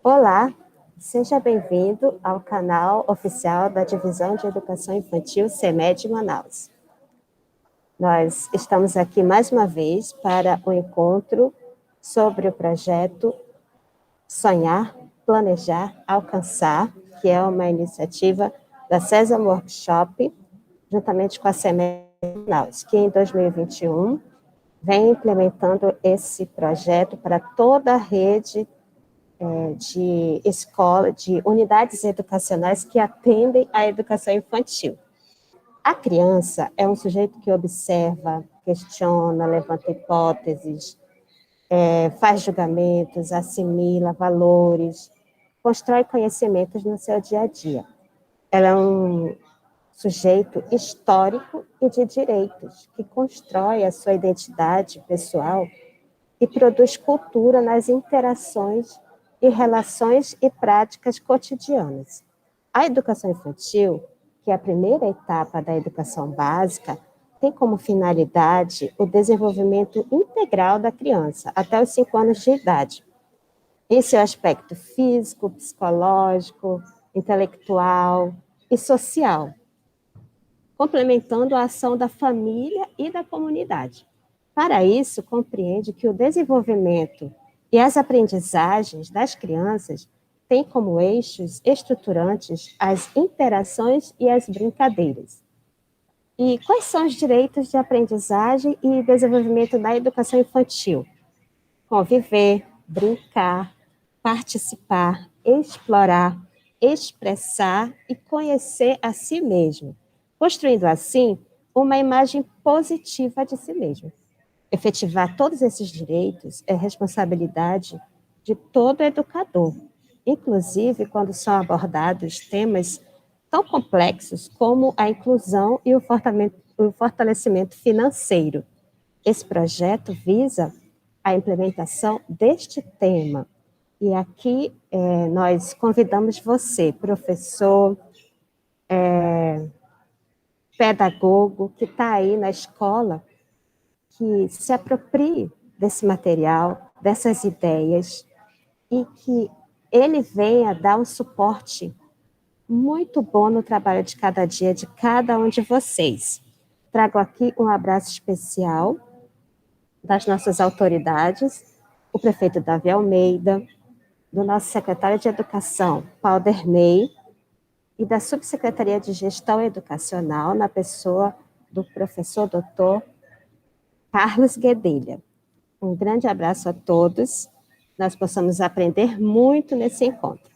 Olá, seja bem-vindo ao canal oficial da Divisão de Educação Infantil CEMED Manaus. Nós estamos aqui mais uma vez para o encontro sobre o projeto Sonhar, Planejar, Alcançar, que é uma iniciativa da Sesam Workshop, juntamente com a CEMED Manaus, que em 2021 vem implementando esse projeto para toda a rede de escola, de unidades educacionais que atendem à educação infantil. A criança é um sujeito que observa, questiona, levanta hipóteses, faz julgamentos, assimila valores, constrói conhecimentos no seu dia a dia. Ela é um sujeito histórico e de direitos, que constrói a sua identidade pessoal e produz cultura nas interações e relações e práticas cotidianas. A educação infantil, que é a primeira etapa da educação básica, tem como finalidade o desenvolvimento integral da criança, até os 5 anos de idade. Em seu aspecto físico, psicológico, intelectual e social, complementando a ação da família e da comunidade. Para isso, compreende que o desenvolvimento e as aprendizagens das crianças têm como eixos estruturantes as interações e as brincadeiras. E quais são os direitos de aprendizagem e desenvolvimento na educação infantil? Conviver, brincar, participar, explorar, expressar e conhecer a si mesmo, construindo assim uma imagem positiva de si mesmo. Efetivar todos esses direitos é responsabilidade de todo educador, inclusive quando são abordados temas tão complexos como a inclusão e o fortalecimento financeiro. Esse projeto visa a implementação deste tema. E aqui nós convidamos você, professor, pedagogo, que está aí na escola, que se aproprie desse material, dessas ideias, e que ele venha dar um suporte muito bom no trabalho de cada dia de cada um de vocês. Trago aqui um abraço especial das nossas autoridades, o prefeito Davi Almeida, do nosso secretário de Educação, Paulo Dermei, e da Subsecretaria de Gestão Educacional, na pessoa do professor doutor Carlos Guedelha. Um grande abraço a todos, nós possamos aprender muito nesse encontro.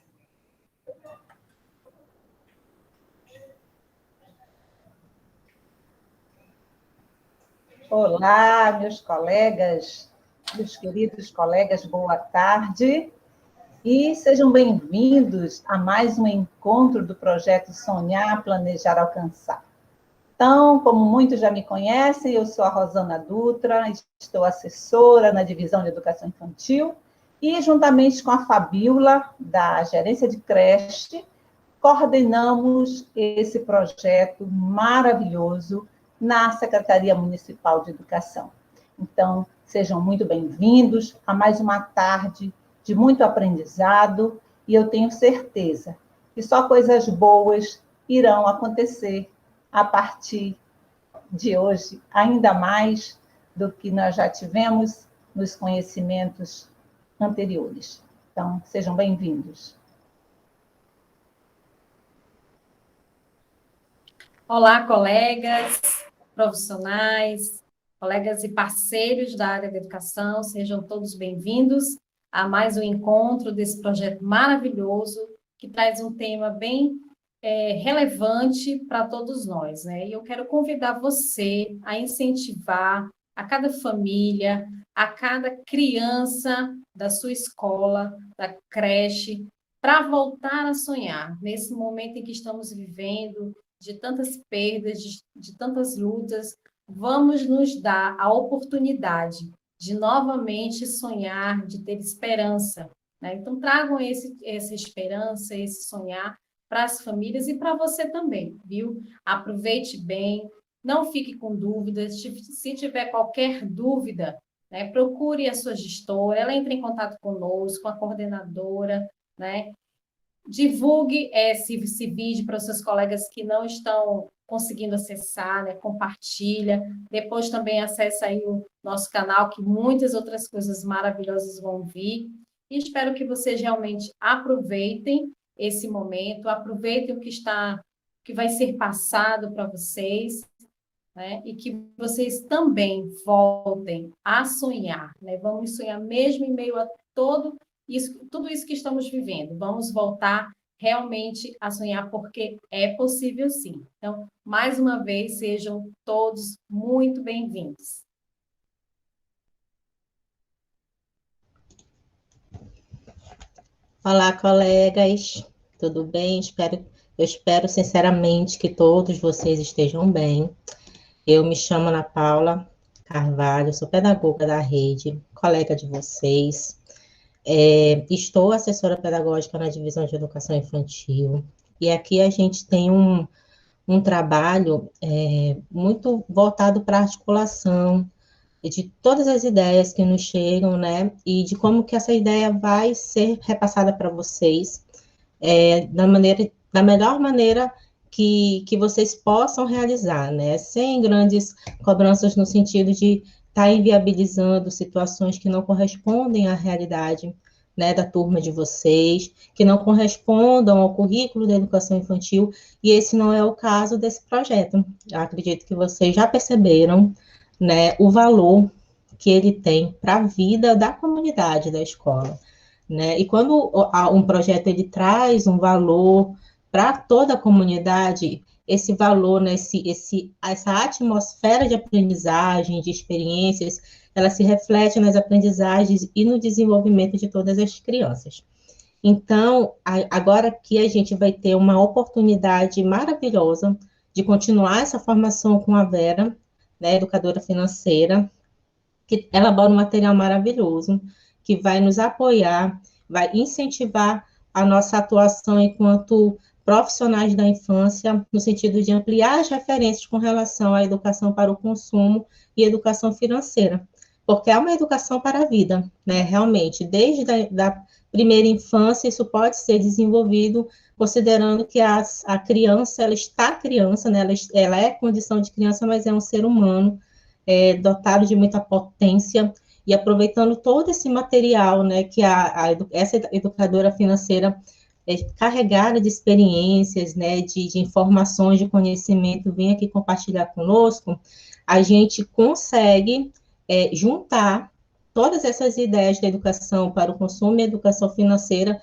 Olá, meus colegas, meus queridos colegas, boa tarde. E sejam bem-vindos a mais um encontro do projeto Sonhar, Planejar, Alcançar. Então, como muitos já me conhecem, eu sou a Rosana Dutra, estou assessora na Divisão de Educação Infantil e, juntamente com a Fabíola, da Gerência de Creche, coordenamos esse projeto maravilhoso na Secretaria Municipal de Educação. Então, sejam muito bem-vindos a mais uma tarde de muito aprendizado, e eu tenho certeza que só coisas boas irão acontecer a partir de hoje, ainda mais do que nós já tivemos nos conhecimentos anteriores. Então, sejam bem-vindos. Olá, colegas, profissionais, colegas e parceiros da área da educação, sejam todos bem-vindos a mais um encontro desse projeto maravilhoso que traz um tema bem relevante para todos nós, né? E eu quero convidar você a incentivar a cada família, a cada criança da sua escola, da creche, para voltar a sonhar nesse momento em que estamos vivendo, de tantas perdas, de tantas lutas. Vamos nos dar a oportunidade de novamente sonhar, de ter esperança, né? Então, tragam essa esperança, esse sonhar para as famílias e para você também, viu? Aproveite bem, não fique com dúvidas. Se tiver qualquer dúvida, né, procure a sua gestora, ela entra em contato conosco, com a coordenadora, né? Divulgue esse vídeo para os seus colegas que não estão conseguindo acessar, né? Compartilha. Depois também acessa aí o nosso canal, que muitas outras coisas maravilhosas vão vir. E espero que vocês realmente aproveitem esse momento, aproveitem que vai ser passado para vocês, né? E que vocês também voltem a sonhar, né? Vamos sonhar mesmo em meio a tudo isso que estamos vivendo. Vamos voltar realmente a sonhar, porque é possível sim. Então, mais uma vez, sejam todos muito bem-vindos. Olá, colegas, tudo bem? Eu espero sinceramente que todos vocês estejam bem. Eu me chamo Ana Paula Carvalho, sou pedagoga da rede, colega de vocês. Estou assessora pedagógica na divisão de educação infantil, e aqui a gente tem um trabalho muito voltado para a articulação de todas as ideias que nos chegam, né, e de como que essa ideia vai ser repassada para vocês, da melhor maneira que vocês possam realizar, né, sem grandes cobranças no sentido de estar inviabilizando situações que não correspondem à realidade, né, da turma de vocês, que não correspondam ao currículo da educação infantil, e esse não é o caso desse projeto. Eu acredito que vocês já perceberam, né, o valor que ele tem para a vida da comunidade da escola, né? E quando um projeto ele traz um valor para toda a comunidade, esse valor, né, essa atmosfera de aprendizagem, de experiências, ela se reflete nas aprendizagens e no desenvolvimento de todas as crianças. Então, agora que a gente vai ter uma oportunidade maravilhosa de continuar essa formação com a Vera, né, educadora financeira, que elabora um material maravilhoso, que vai nos apoiar, vai incentivar a nossa atuação enquanto profissionais da infância, no sentido de ampliar as referências com relação à educação para o consumo e educação financeira, porque é uma educação para a vida, né, realmente, desde a primeira infância, isso pode ser desenvolvido, considerando que a criança, ela está criança, né, ela é condição de criança, mas é um ser humano, dotado de muita potência, e aproveitando todo esse material, né, que essa educadora financeira carregada de experiências, né, de informações, de conhecimento, vem aqui compartilhar conosco, a gente consegue juntar todas essas ideias da educação para o consumo e educação financeira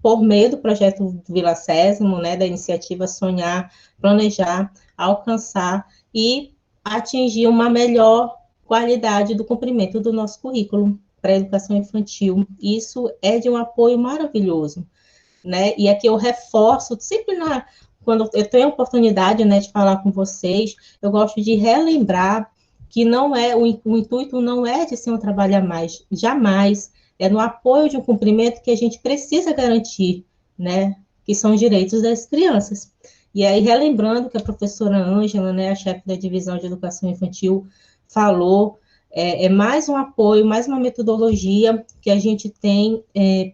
por meio do projeto Vila Sésamo, né, da iniciativa Sonhar, Planejar, Alcançar e atingir uma melhor qualidade do cumprimento do nosso currículo para a educação infantil. Isso é de um apoio maravilhoso, né? E aqui eu reforço, sempre quando eu tenho a oportunidade, né, de falar com vocês, eu gosto de relembrar que não é o intuito não é de ser um trabalho a mais, jamais, é no apoio de um cumprimento que a gente precisa garantir, né, que são os direitos das crianças. E aí, relembrando que a professora Ângela, né, a chefe da divisão de educação infantil, falou, é mais um apoio, mais uma metodologia que a gente tem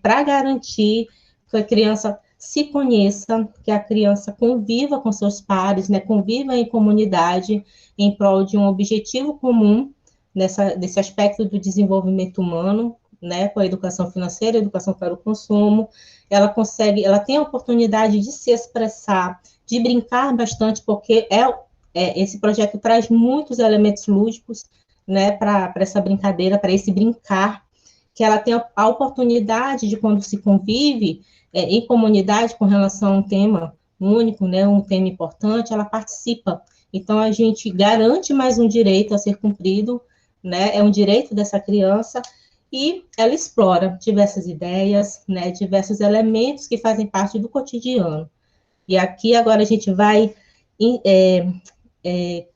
para garantir que a criança se conheça, que a criança conviva com seus pares, né, conviva em comunidade, em prol de um objetivo comum, desse aspecto do desenvolvimento humano, né, com a educação financeira, a educação para o consumo, ela tem a oportunidade de se expressar, de brincar bastante, porque esse projeto traz muitos elementos lúdicos, né, para essa brincadeira, para esse brincar, que ela tem a oportunidade de, quando se convive em comunidade com relação a um tema único, né, um tema importante, ela participa. Então, a gente garante mais um direito a ser cumprido, né, é um direito dessa criança, e ela explora diversas ideias, né, diversos elementos que fazem parte do cotidiano. E aqui, agora, a gente vai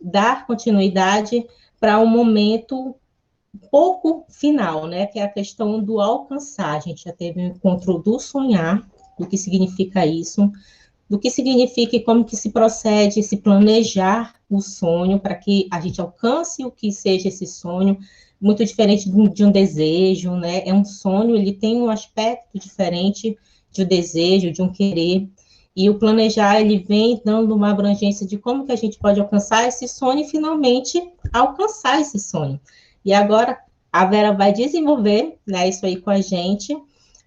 dar continuidade para um momento pouco final, né, que é a questão do alcançar. A gente já teve um encontro do sonhar, do que significa isso, do que significa e como que se procede, se planejar o sonho para que a gente alcance o que seja esse sonho, muito diferente de um desejo, né, é um sonho, ele tem um aspecto diferente de um desejo, de um querer. E o planejar, ele vem dando uma abrangência de como que a gente pode alcançar esse sonho e finalmente alcançar esse sonho. E agora a Vera vai desenvolver, né, isso aí com a gente.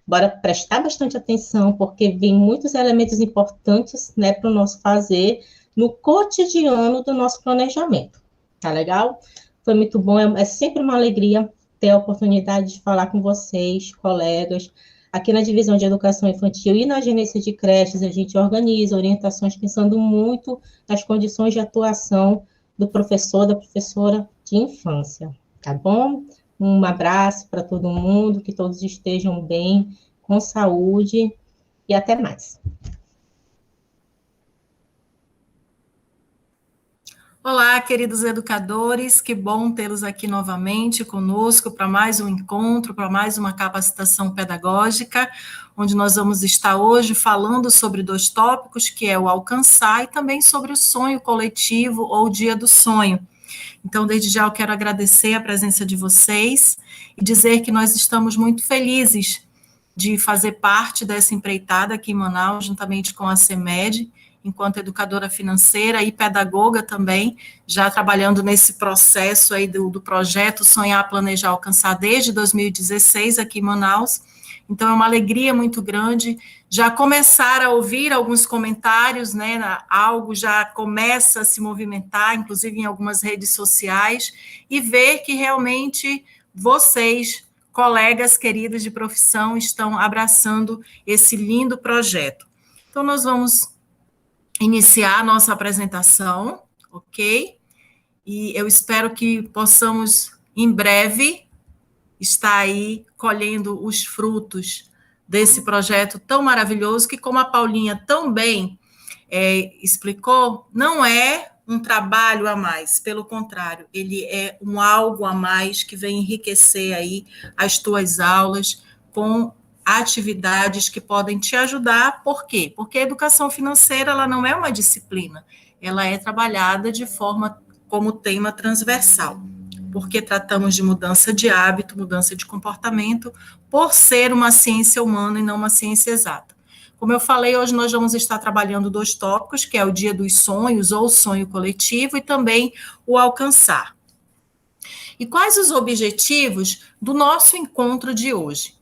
Bora prestar bastante atenção, porque vem muitos elementos importantes, né, para o nosso fazer no cotidiano do nosso planejamento. Tá legal? Foi muito bom, é sempre uma alegria ter a oportunidade de falar com vocês, colegas. Aqui na Divisão de Educação Infantil e na gerência de creches, a gente organiza orientações pensando muito nas condições de atuação do professor, da professora de infância, tá bom? Um abraço para todo mundo, que todos estejam bem, com saúde, e até mais. Olá, queridos educadores, que bom tê-los aqui novamente conosco para mais um encontro, para mais uma capacitação pedagógica, onde nós vamos estar hoje falando sobre 2 tópicos, que é o alcançar e também sobre o sonho coletivo ou o dia do sonho. Então, desde já eu quero agradecer a presença de vocês e dizer que nós estamos muito felizes de fazer parte dessa empreitada aqui em Manaus, juntamente com a CEMED, enquanto educadora financeira e pedagoga também, já trabalhando nesse processo aí do projeto Sonhar, Planejar, Alcançar desde 2016 aqui em Manaus. Então, é uma alegria muito grande já começar a ouvir alguns comentários, né, algo já começa a se movimentar, inclusive em algumas redes sociais, e ver que realmente vocês, colegas queridos de profissão, estão abraçando esse lindo projeto. Então, nós vamos iniciar a nossa apresentação, ok? E eu espero que possamos, em breve, estar aí colhendo os frutos desse projeto tão maravilhoso, que, como a Paulinha tão bem explicou, não é um trabalho a mais, pelo contrário, ele é um algo a mais que vem enriquecer aí as tuas aulas com atividades que podem te ajudar. Por quê? Porque a educação financeira, ela não é uma disciplina, ela é trabalhada de forma como tema transversal, porque tratamos de mudança de hábito, mudança de comportamento, por ser uma ciência humana e não uma ciência exata. Como eu falei, hoje nós vamos estar trabalhando 2 tópicos, que é o dia dos sonhos, ou sonho coletivo, e também o alcançar. E quais os objetivos do nosso encontro de hoje?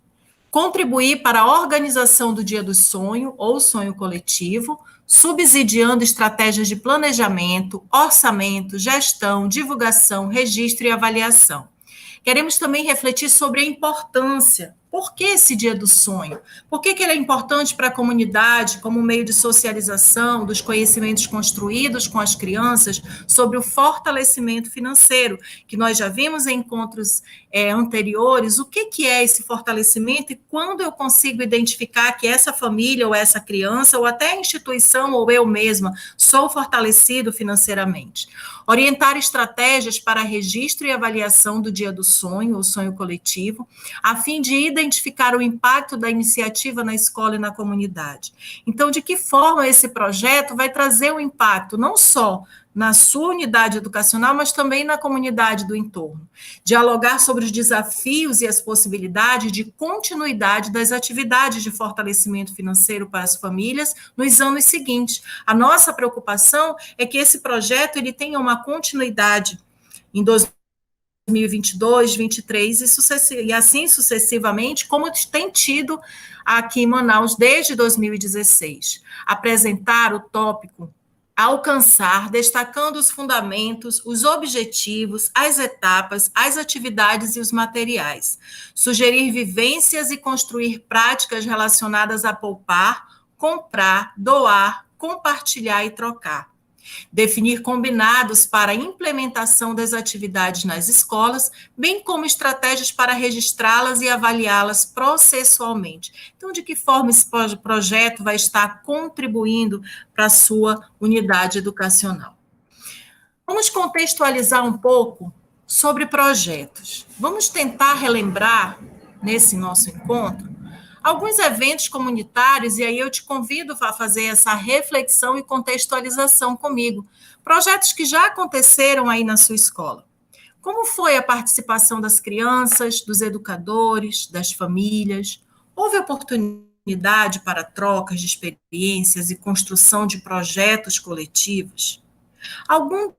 Contribuir para a organização do dia do sonho, ou sonho coletivo, subsidiando estratégias de planejamento, orçamento, gestão, divulgação, registro e avaliação. Queremos também refletir sobre a importância. Por que esse dia do sonho? Por que ele é importante para a comunidade como meio de socialização dos conhecimentos construídos com as crianças sobre o fortalecimento financeiro, que nós já vimos em encontros anteriores, o que é esse fortalecimento e quando eu consigo identificar que essa família ou essa criança ou até a instituição ou eu mesma sou fortalecido financeiramente. Orientar estratégias para registro e avaliação do dia do sonho, ou sonho coletivo, a fim de identificar o impacto da iniciativa na escola e na comunidade. Então, de que forma esse projeto vai trazer um impacto, não só na sua unidade educacional, mas também na comunidade do entorno. Dialogar sobre os desafios e as possibilidades de continuidade das atividades de fortalecimento financeiro para as famílias nos anos seguintes. A nossa preocupação é que esse projeto ele tenha uma continuidade em 2022, 2023 e assim sucessivamente, como tem tido aqui em Manaus desde 2016. Apresentar o tópico alcançar, destacando os fundamentos, os objetivos, as etapas, as atividades e os materiais. Sugerir vivências e construir práticas relacionadas a poupar, comprar, doar, compartilhar e trocar. Definir combinados para a implementação das atividades nas escolas, bem como estratégias para registrá-las e avaliá-las processualmente. Então, de que forma esse projeto vai estar contribuindo para a sua unidade educacional? Vamos contextualizar um pouco sobre projetos. Vamos tentar relembrar, nesse nosso encontro, alguns eventos comunitários, e aí eu te convido a fazer essa reflexão e contextualização comigo. Projetos que já aconteceram aí na sua escola. Como foi a participação das crianças, dos educadores, das famílias? Houve oportunidade oportunidade para trocas de experiências e construção de projetos coletivos? Algum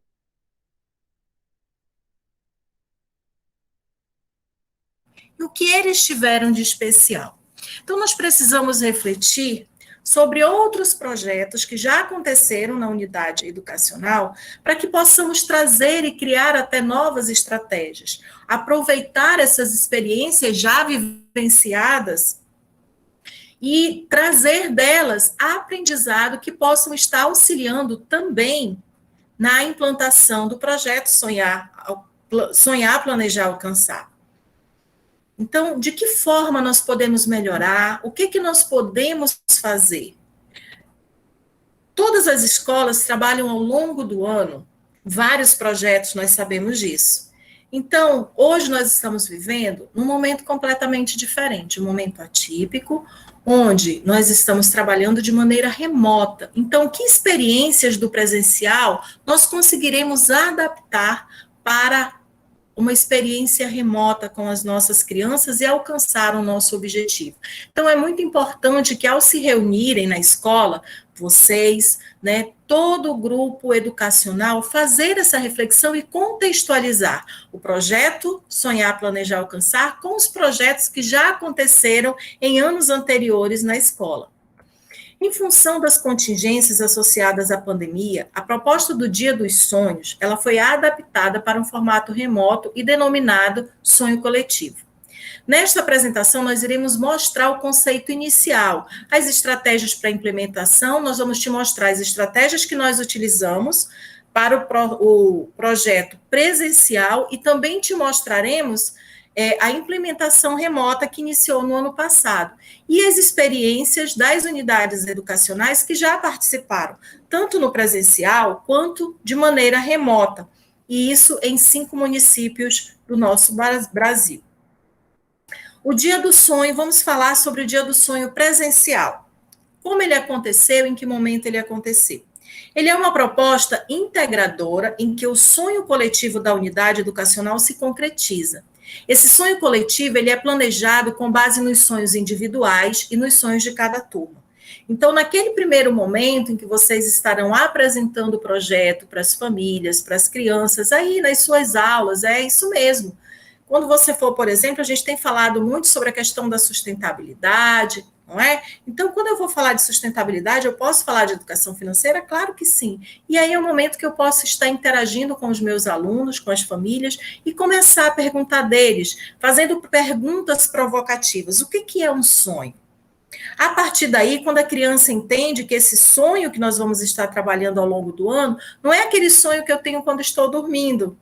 o que eles tiveram de especial? Então, nós precisamos refletir sobre outros projetos que já aconteceram na unidade educacional, para que possamos trazer e criar até novas estratégias, aproveitar essas experiências já vivenciadas e trazer delas aprendizado que possam estar auxiliando também na implantação do projeto Sonhar, Planejar, Alcançar. Então, de que forma nós podemos melhorar? O que nós podemos fazer? Todas as escolas trabalham ao longo do ano vários projetos, nós sabemos disso. Então, hoje nós estamos vivendo num momento completamente diferente, um momento atípico, onde nós estamos trabalhando de maneira remota. Então, que experiências do presencial nós conseguiremos adaptar para uma experiência remota com as nossas crianças e alcançar o nosso objetivo. Então, é muito importante que, ao se reunirem na escola, vocês, né, todo o grupo educacional, fazer essa reflexão e contextualizar o projeto Sonhar, Planejar, Alcançar com os projetos que já aconteceram em anos anteriores na escola. Em função das contingências associadas à pandemia, a proposta do Dia dos Sonhos, ela foi adaptada para um formato remoto e denominado Sonho Coletivo. Nesta apresentação, nós iremos mostrar o conceito inicial, as estratégias para implementação, nós vamos te mostrar as estratégias que nós utilizamos para o projeto presencial e também te mostraremos a implementação remota que iniciou no ano passado e as experiências das unidades educacionais que já participaram, tanto no presencial quanto de maneira remota, e isso em 5 municípios do nosso Brasil. O Dia do Sonho, vamos falar sobre o Dia do Sonho presencial. Como ele aconteceu, em que momento ele aconteceu? Ele é uma proposta integradora em que o sonho coletivo da unidade educacional se concretiza. Esse sonho coletivo ele é planejado com base nos sonhos individuais e nos sonhos de cada turma. Então, naquele primeiro momento em que vocês estarão apresentando o projeto para as famílias, para as crianças, aí nas suas aulas, é isso mesmo. Quando você for, por exemplo, a gente tem falado muito sobre a questão da sustentabilidade, não é? Então, quando eu vou falar de sustentabilidade, eu posso falar de educação financeira? Claro que sim. E aí é o momento que eu posso estar interagindo com os meus alunos, com as famílias, e começar a perguntar deles, fazendo perguntas provocativas. O que é um sonho? A partir daí, quando a criança entende que esse sonho que nós vamos estar trabalhando ao longo do ano, não é aquele sonho que eu tenho quando estou dormindo,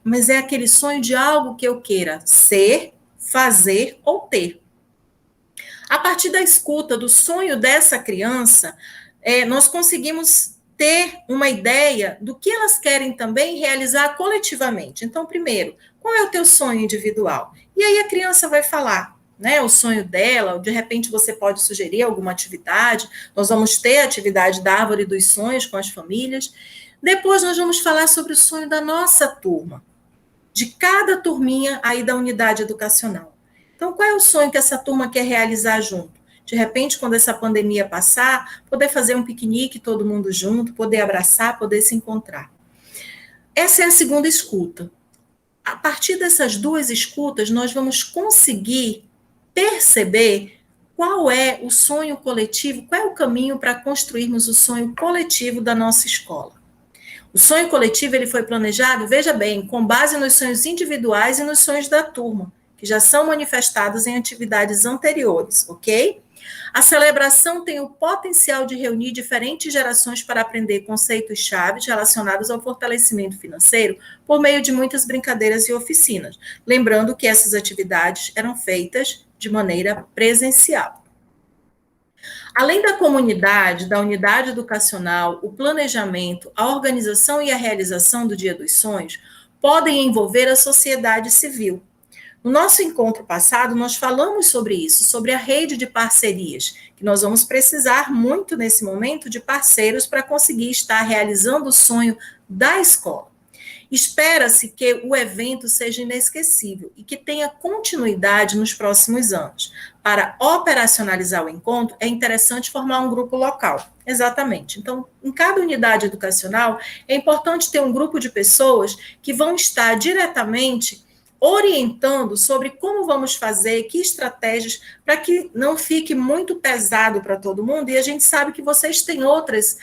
mas é aquele sonho de algo que eu queira ser, fazer ou ter. A partir da escuta do sonho dessa criança, nós conseguimos ter uma ideia do que elas querem também realizar coletivamente. Então, primeiro, qual é o teu sonho individual? E aí a criança vai falar, né, o sonho dela, de repente você pode sugerir alguma atividade, nós vamos ter a atividade da Árvore dos Sonhos com as famílias. Depois nós vamos falar sobre o sonho da nossa turma, de cada turminha aí da unidade educacional. Então, qual é o sonho que essa turma quer realizar junto? De repente, quando essa pandemia passar, poder fazer um piquenique todo mundo junto, poder abraçar, poder se encontrar. Essa é a segunda escuta. A partir dessas 2 escutas, nós vamos conseguir perceber qual é o sonho coletivo, qual é o caminho para construirmos o sonho coletivo da nossa escola. O sonho coletivo ele foi planejado, veja bem, com base nos sonhos individuais e nos sonhos da turma, que já são manifestados em atividades anteriores, ok? A celebração tem o potencial de reunir diferentes gerações para aprender conceitos-chave relacionados ao fortalecimento financeiro por meio de muitas brincadeiras e oficinas. Lembrando que essas atividades eram feitas de maneira presencial. Além da comunidade, da unidade educacional, o planejamento, a organização e a realização do Dia dos Sonhos podem envolver a sociedade civil. No nosso encontro passado, nós falamos sobre isso, sobre a rede de parcerias, que nós vamos precisar muito nesse momento de parceiros para conseguir estar realizando o sonho da escola. Espera-se que o evento seja inesquecível e que tenha continuidade nos próximos anos. Para operacionalizar o encontro, é interessante formar um grupo local. Exatamente. Então, em cada unidade educacional, é importante ter um grupo de pessoas que vão estar diretamente orientando sobre como vamos fazer, que estratégias, para que não fique muito pesado para todo mundo, e a gente sabe que vocês têm outras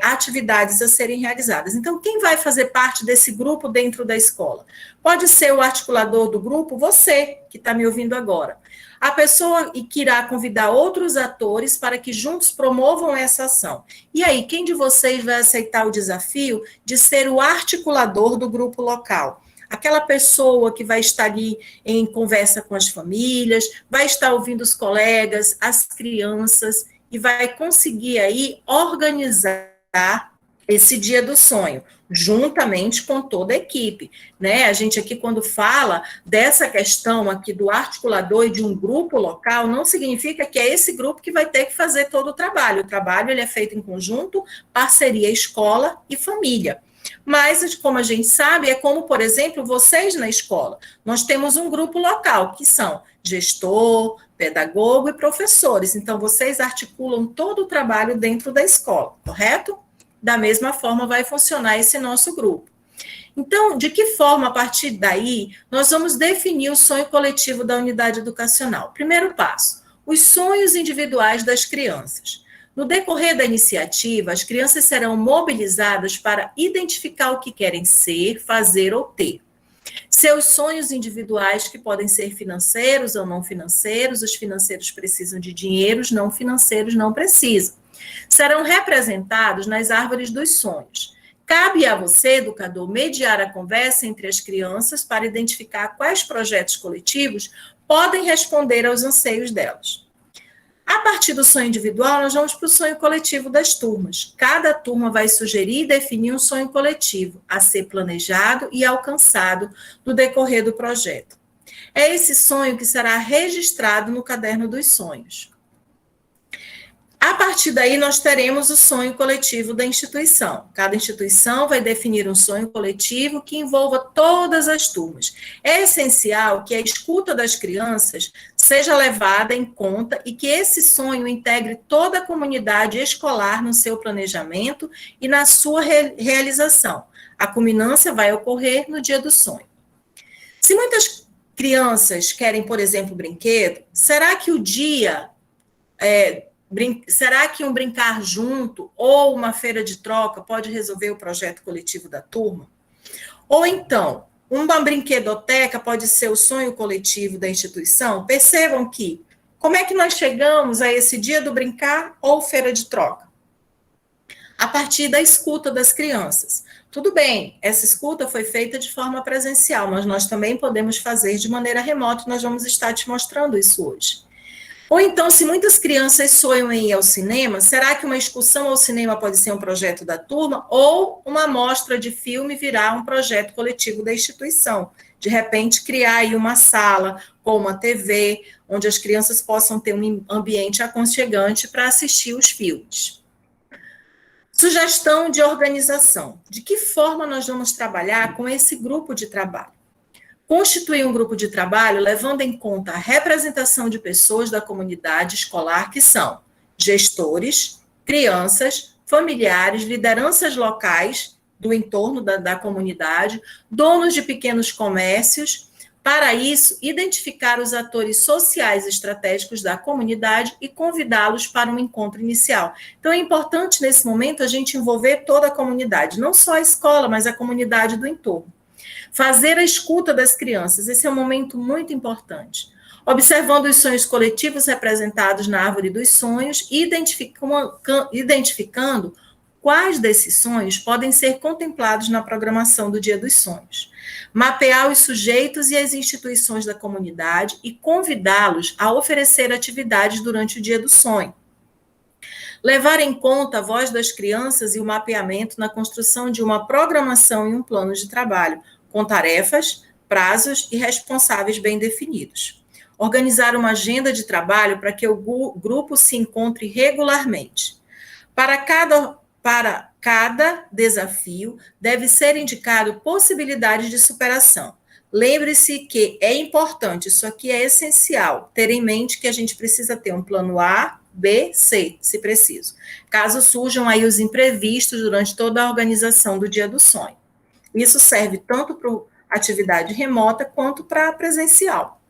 atividades a serem realizadas. Então, quem vai fazer parte desse grupo dentro da escola? Pode ser o articulador do grupo, você, que está me ouvindo agora. A pessoa que irá convidar outros atores para que juntos promovam essa ação. E aí, quem de vocês vai aceitar o desafio de ser o articulador do grupo local? Aquela pessoa que vai estar ali em conversa com as famílias, vai estar ouvindo os colegas, as crianças, e vai conseguir aí organizar esse dia do sonho, juntamente com toda a equipe, né? A gente aqui, quando fala dessa questão aqui do articulador e de um grupo local, não significa que é esse grupo que vai ter que fazer todo o trabalho ele é feito em conjunto, parceria escola e família. Mas, como a gente sabe, é como, por exemplo, vocês na escola. Nós temos um grupo local, que são gestor, pedagogo e professores. Então, vocês articulam todo o trabalho dentro da escola, correto? Da mesma forma vai funcionar esse nosso grupo. Então, de que forma, a partir daí, nós vamos definir o sonho coletivo da unidade educacional? Primeiro passo, os sonhos individuais das crianças. No decorrer da iniciativa, as crianças serão mobilizadas para identificar o que querem ser, fazer ou ter. Seus sonhos individuais, que podem ser financeiros ou não financeiros, os financeiros precisam de dinheiro, os não financeiros não precisam. Serão representados nas árvores dos sonhos. Cabe a você, educador, mediar a conversa entre as crianças para identificar quais projetos coletivos podem responder aos anseios delas. A partir do sonho individual, nós vamos para o sonho coletivo das turmas. Cada turma vai sugerir e definir um sonho coletivo a ser planejado e alcançado no decorrer do projeto. É esse sonho que será registrado no caderno dos sonhos. A partir daí, nós teremos o sonho coletivo da instituição. Cada instituição vai definir um sonho coletivo que envolva todas as turmas. É essencial que a escuta das crianças seja levada em conta e que esse sonho integre toda a comunidade escolar no seu planejamento e na sua realização. A culminância vai ocorrer no dia do sonho. Se muitas crianças querem, por exemplo, brinquedo, será que será que um brincar junto ou uma feira de troca pode resolver o projeto coletivo da turma? Ou então, uma brinquedoteca pode ser o sonho coletivo da instituição? Percebam que, como é que nós chegamos a esse dia do brincar ou feira de troca? A partir da escuta das crianças. Tudo bem, essa escuta foi feita de forma presencial, mas nós também podemos fazer de maneira remota, nós vamos estar te mostrando isso hoje. Ou então, se muitas crianças sonham em ir ao cinema, será que uma excursão ao cinema pode ser um projeto da turma ou uma amostra de filme virar um projeto coletivo da instituição? De repente, criar aí uma sala com uma TV, onde as crianças possam ter um ambiente aconchegante para assistir os filmes. Sugestão de organização. De que forma nós vamos trabalhar com esse grupo de trabalho? Constituir um grupo de trabalho levando em conta a representação de pessoas da comunidade escolar que são gestores, crianças, familiares, lideranças locais do entorno da comunidade, donos de pequenos comércios. Para isso, identificar os atores sociais estratégicos da comunidade e convidá-los para um encontro inicial. Então, é importante, nesse momento, a gente envolver toda a comunidade, não só a escola, mas a comunidade do entorno. Fazer a escuta das crianças, esse é um momento muito importante. Observando os sonhos coletivos representados na árvore dos sonhos e identificando quais desses sonhos podem ser contemplados na programação do Dia dos Sonhos. Mapear os sujeitos e as instituições da comunidade e convidá-los a oferecer atividades durante o Dia do Sonho. Levar em conta a voz das crianças e o mapeamento na construção de uma programação e um plano de trabalho, com tarefas, prazos e responsáveis bem definidos. Organizar uma agenda de trabalho para que o grupo se encontre regularmente. Para para cada desafio, deve ser indicado possibilidades de superação. Lembre-se que é importante, isso aqui é essencial, ter em mente que a gente precisa ter um plano A, B, C, se preciso. Caso surjam aí os imprevistos durante toda a organização do Dia do Sonho. Isso serve tanto para atividade remota quanto para presencial.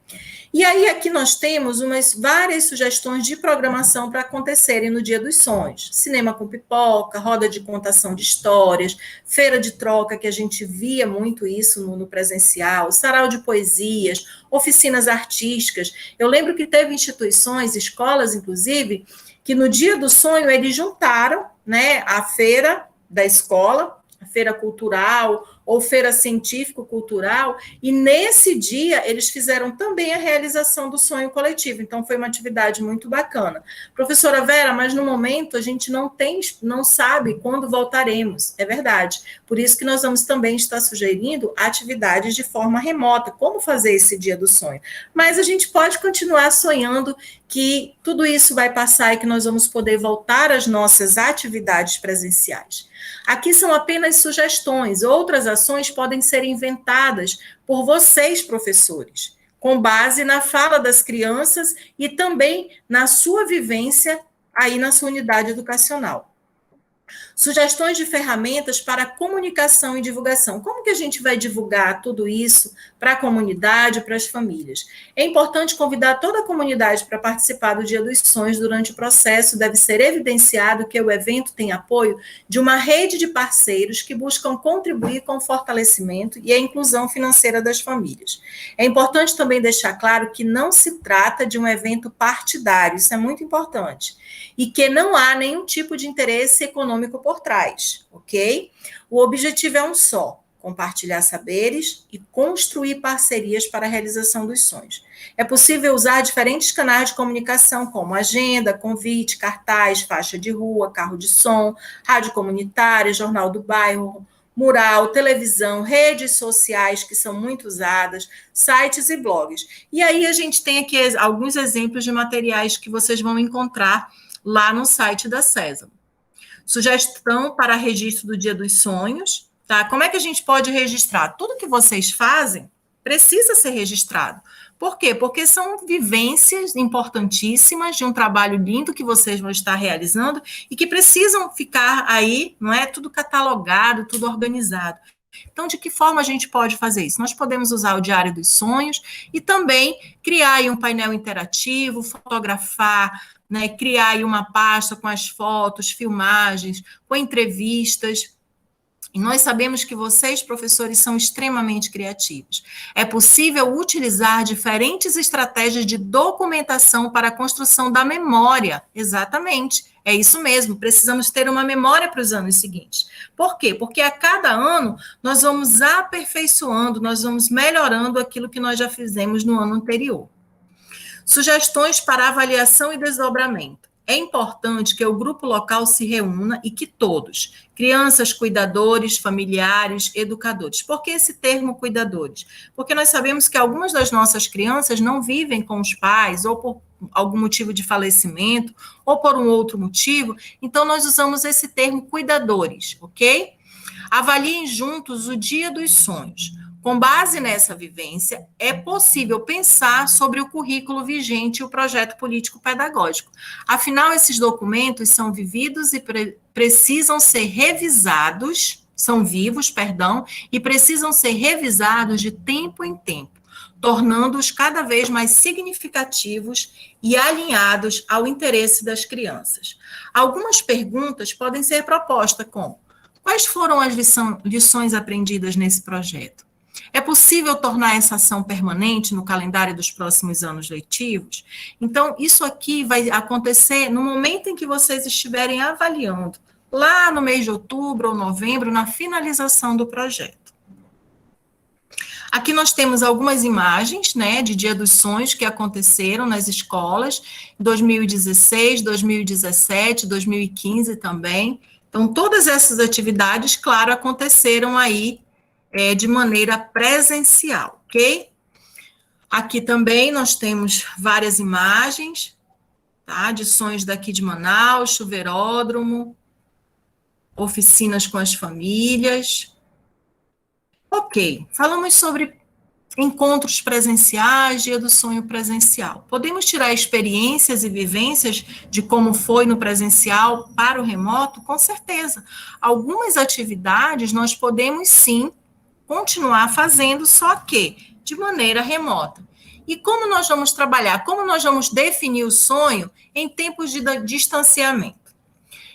E aí aqui nós temos várias sugestões de programação para acontecerem no Dia dos Sonhos. Cinema com pipoca, roda de contação de histórias, feira de troca, que a gente via muito isso no presencial, sarau de poesias, oficinas artísticas. Eu lembro que teve instituições, escolas, inclusive, que no Dia do Sonho eles juntaram, né, a feira da escola, a feira cultural ou feira científico-cultural, e nesse dia eles fizeram também a realização do sonho coletivo, então foi uma atividade muito bacana. Professora Vera, mas no momento a gente não sabe quando voltaremos, é verdade, por isso que nós vamos também estar sugerindo atividades de forma remota, como fazer esse dia do sonho, mas a gente pode continuar sonhando que tudo isso vai passar e que nós vamos poder voltar às nossas atividades presenciais. Aqui são apenas sugestões, outras ações podem ser inventadas por vocês, professores, com base na fala das crianças e também na sua vivência aí na sua unidade educacional. Sugestões de ferramentas para comunicação e divulgação. Como que a gente vai divulgar tudo isso para a comunidade, para as famílias? É importante convidar toda a comunidade para participar do Dia dos Sonhos. Durante o processo, deve ser evidenciado que o evento tem apoio de uma rede de parceiros que buscam contribuir com o fortalecimento e a inclusão financeira das famílias. É importante também deixar claro que não se trata de um evento partidário, isso é muito importante, e que não há nenhum tipo de interesse econômico por trás, ok? O objetivo é um só: compartilhar saberes e construir parcerias para a realização dos sonhos. É possível usar diferentes canais de comunicação, como agenda, convite, cartaz, faixa de rua, carro de som, rádio comunitária, jornal do bairro, mural, televisão, redes sociais, que são muito usadas, sites e blogs. E aí a gente tem aqui alguns exemplos de materiais que vocês vão encontrar lá no site da Sésamo. Sugestão para registro do Dia dos Sonhos, tá? Como é que a gente pode registrar? Tudo que vocês fazem precisa ser registrado. Por quê? Porque são vivências importantíssimas de um trabalho lindo que vocês vão estar realizando e que precisam ficar aí, não é? Tudo catalogado, tudo organizado. Então, de que forma a gente pode fazer isso? Nós podemos usar o Diário dos Sonhos e também criar aí um painel interativo, fotografar, né, criar aí uma pasta com as fotos, filmagens, com entrevistas. E nós sabemos que vocês, professores, são extremamente criativos. É possível utilizar diferentes estratégias de documentação para a construção da memória. Exatamente, é isso mesmo. Precisamos ter uma memória para os anos seguintes. Por quê? Porque a cada ano nós vamos aperfeiçoando, nós vamos melhorando aquilo que nós já fizemos no ano anterior. Sugestões para avaliação e desdobramento. É importante que o grupo local se reúna e que todos, crianças, cuidadores, familiares, educadores. Por que esse termo cuidadores? Porque nós sabemos que algumas das nossas crianças não vivem com os pais, ou por algum motivo de falecimento, ou por um outro motivo, então nós usamos esse termo cuidadores, ok? Avaliem juntos o Dia dos Sonhos. Com base nessa vivência, é possível pensar sobre o currículo vigente e o projeto político-pedagógico. Afinal, esses documentos são vividos e precisam ser revisados, são vivos, e precisam ser revisados de tempo em tempo, tornando-os cada vez mais significativos e alinhados ao interesse das crianças. Algumas perguntas podem ser propostas como: quais foram as lições aprendidas nesse projeto? É possível tornar essa ação permanente no calendário dos próximos anos letivos? Então, isso aqui vai acontecer no momento em que vocês estiverem avaliando, lá no mês de outubro ou novembro, na finalização do projeto. Aqui nós temos algumas imagens, né, de Dia dos Sonhos que aconteceram nas escolas, em 2016, 2017, 2015 também. Então, todas essas atividades, claro, aconteceram aí de maneira presencial, ok? Aqui também nós temos várias imagens, tá? De sonhos daqui de Manaus, chuveiródromo, oficinas com as famílias. Ok, falamos sobre encontros presenciais, dia do sonho presencial. Podemos tirar experiências e vivências de como foi no presencial para o remoto? Com certeza. Algumas atividades nós podemos sim continuar fazendo, só que de maneira remota. E como nós vamos trabalhar? Como nós vamos definir o sonho em tempos de distanciamento?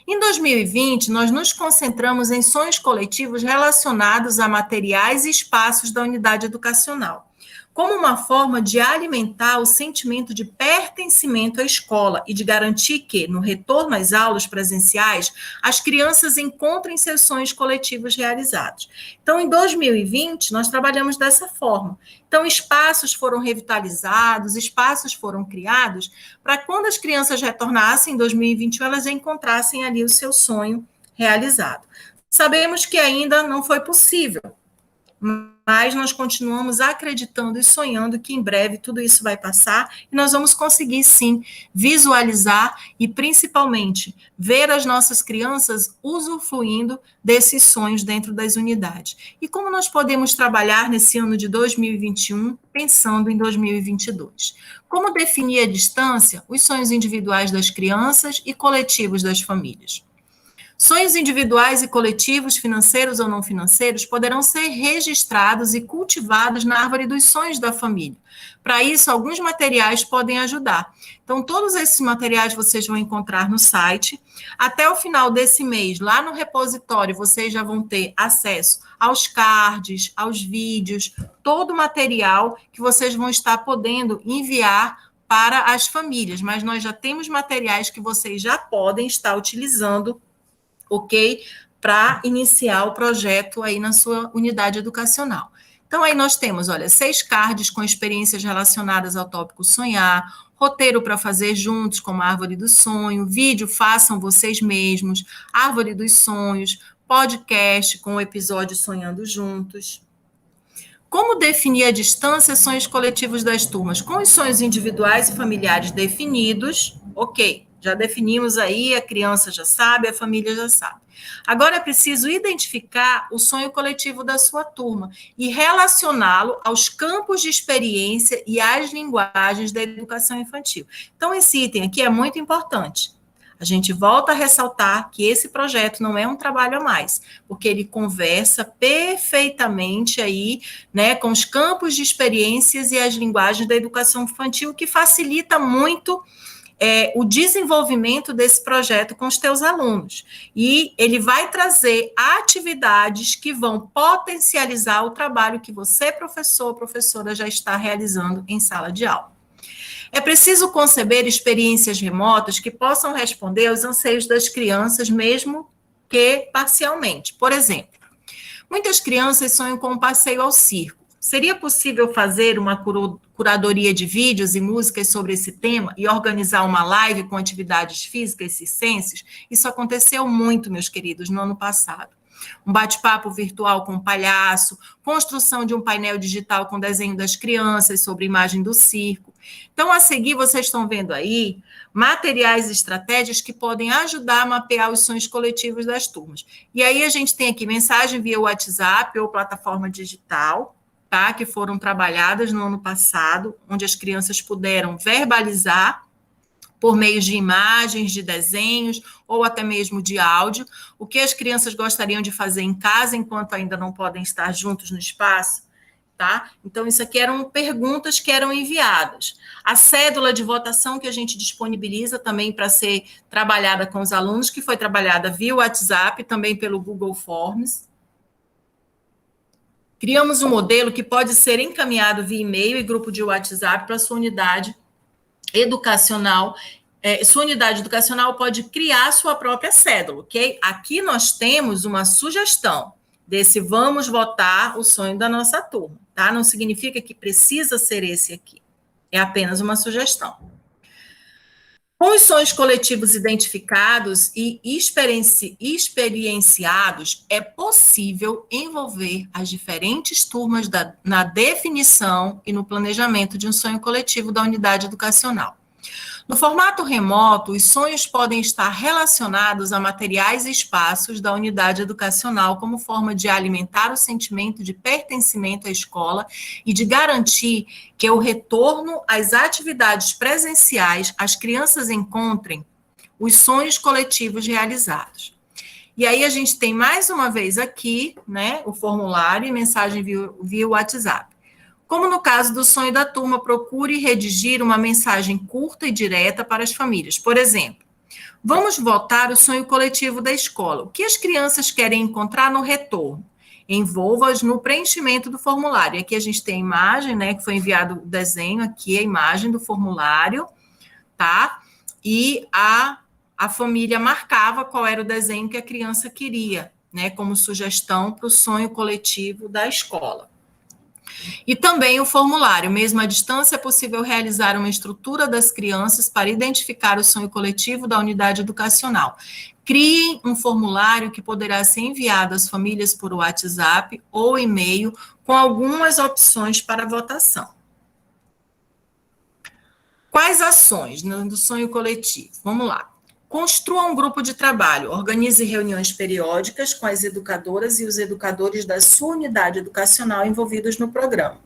Em 2020, nós nos concentramos em sonhos coletivos relacionados a materiais e espaços da unidade educacional, como uma forma de alimentar o sentimento de pertencimento à escola e de garantir que, no retorno às aulas presenciais, as crianças encontrem seus sonhos coletivos realizados. Então, em 2020, nós trabalhamos dessa forma. Então, espaços foram revitalizados, espaços foram criados, para quando as crianças retornassem em 2021, elas encontrassem ali o seu sonho realizado. Sabemos que ainda não foi possível, mas nós continuamos acreditando e sonhando que em breve tudo isso vai passar e nós vamos conseguir, sim, visualizar e, principalmente, ver as nossas crianças usufruindo desses sonhos dentro das unidades. E como nós podemos trabalhar nesse ano de 2021, pensando em 2022? Como definir à distância os sonhos individuais das crianças e coletivos das famílias? Sonhos individuais e coletivos, financeiros ou não financeiros, poderão ser registrados e cultivados na árvore dos sonhos da família. Para isso, alguns materiais podem ajudar. Então, todos esses materiais vocês vão encontrar no site. Até o final desse mês, lá no repositório, vocês já vão ter acesso aos cards, aos vídeos, todo o material que vocês vão estar podendo enviar para as famílias. Mas nós já temos materiais que vocês já podem estar utilizando, ok? Para iniciar o projeto aí na sua unidade educacional. Então, aí nós temos, olha, 6 cards com experiências relacionadas ao tópico sonhar, roteiro para fazer juntos, como a árvore do sonho, vídeo façam vocês mesmos, árvore dos sonhos, podcast com o episódio Sonhando Juntos. Como definir a distância e sonhos coletivos das turmas? Com os sonhos individuais e familiares definidos, ok, já definimos aí, a criança já sabe, a família já sabe. Agora é preciso identificar o sonho coletivo da sua turma e relacioná-lo aos campos de experiência e às linguagens da educação infantil. Então, esse item aqui é muito importante. A gente volta a ressaltar que esse projeto não é um trabalho a mais, porque ele conversa perfeitamente aí, né, com os campos de experiências e as linguagens da educação infantil, que facilita muito o desenvolvimento desse projeto com os teus alunos. E ele vai trazer atividades que vão potencializar o trabalho que você, professor, professora, já está realizando em sala de aula. É preciso conceber experiências remotas que possam responder aos anseios das crianças, mesmo que parcialmente. Por exemplo, muitas crianças sonham com um passeio ao circo. Seria possível fazer uma curadoria de vídeos e músicas sobre esse tema e organizar uma live com atividades físicas circenses? Isso aconteceu muito, meus queridos, no ano passado. Um bate-papo virtual com um palhaço, construção de um painel digital com desenho das crianças sobre imagem do circo. Então, a seguir, vocês estão vendo aí materiais e estratégias que podem ajudar a mapear os sonhos coletivos das turmas. E aí, a gente tem aqui mensagem via WhatsApp ou plataforma digital, tá, que foram trabalhadas no ano passado, onde as crianças puderam verbalizar por meio de imagens, de desenhos, ou até mesmo de áudio, o que as crianças gostariam de fazer em casa, enquanto ainda não podem estar juntos no espaço, tá? Então, isso aqui eram perguntas que eram enviadas. A cédula de votação que a gente disponibiliza também para ser trabalhada com os alunos, que foi trabalhada via WhatsApp, também pelo Google Forms. Criamos um modelo que pode ser encaminhado via e-mail e grupo de WhatsApp para a sua unidade educacional. Sua unidade educacional pode criar sua própria cédula, ok? Aqui nós temos uma sugestão desse vamos votar o sonho da nossa turma, tá? Não significa que precisa ser esse aqui. É apenas uma sugestão. Com os sonhos coletivos identificados e experienciados, é possível envolver as diferentes turmas na definição e no planejamento de um sonho coletivo da unidade educacional. No formato remoto, os sonhos podem estar relacionados a materiais e espaços da unidade educacional como forma de alimentar o sentimento de pertencimento à escola e de garantir que o retorno às atividades presenciais as crianças encontrem os sonhos coletivos realizados. E aí a gente tem mais uma vez aqui, né, o formulário e mensagem via WhatsApp. Como no caso do sonho da turma, procure redigir uma mensagem curta e direta para as famílias. Por exemplo, vamos votar o sonho coletivo da escola. O que as crianças querem encontrar no retorno? Envolva-as no preenchimento do formulário. Aqui a gente tem a imagem, né, que foi enviado o desenho aqui, a imagem do formulário, tá? E a família marcava qual era o desenho que a criança queria, né, como sugestão para o sonho coletivo da escola. E também o formulário, mesmo à distância, é possível realizar uma estrutura das crianças para identificar o sonho coletivo da unidade educacional. Criem um formulário que poderá ser enviado às famílias por WhatsApp ou e-mail, com algumas opções para votação. Quais ações do sonho coletivo? Vamos lá. Construa um grupo de trabalho, organize reuniões periódicas com as educadoras e os educadores da sua unidade educacional envolvidos no programa.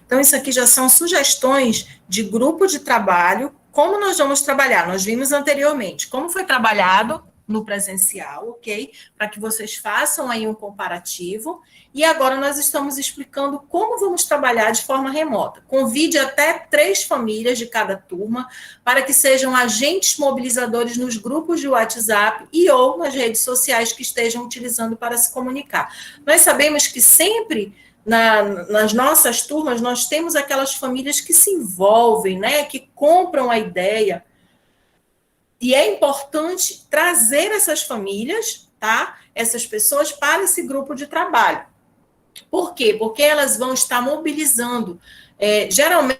Então, isso aqui já são sugestões de grupo de trabalho, como nós vamos trabalhar. Nós vimos anteriormente como foi trabalhado no presencial, ok? Para que vocês façam aí um comparativo. E agora nós estamos explicando como vamos trabalhar de forma remota. Convide até 3 famílias de cada turma para que sejam agentes mobilizadores nos grupos de WhatsApp e ou nas redes sociais que estejam utilizando para se comunicar. Nós sabemos que sempre nas nossas turmas nós temos aquelas famílias que se envolvem, né, que compram a ideia. E é importante trazer essas famílias, tá? Essas pessoas para esse grupo de trabalho. Por quê? Porque elas vão estar mobilizando. Geralmente,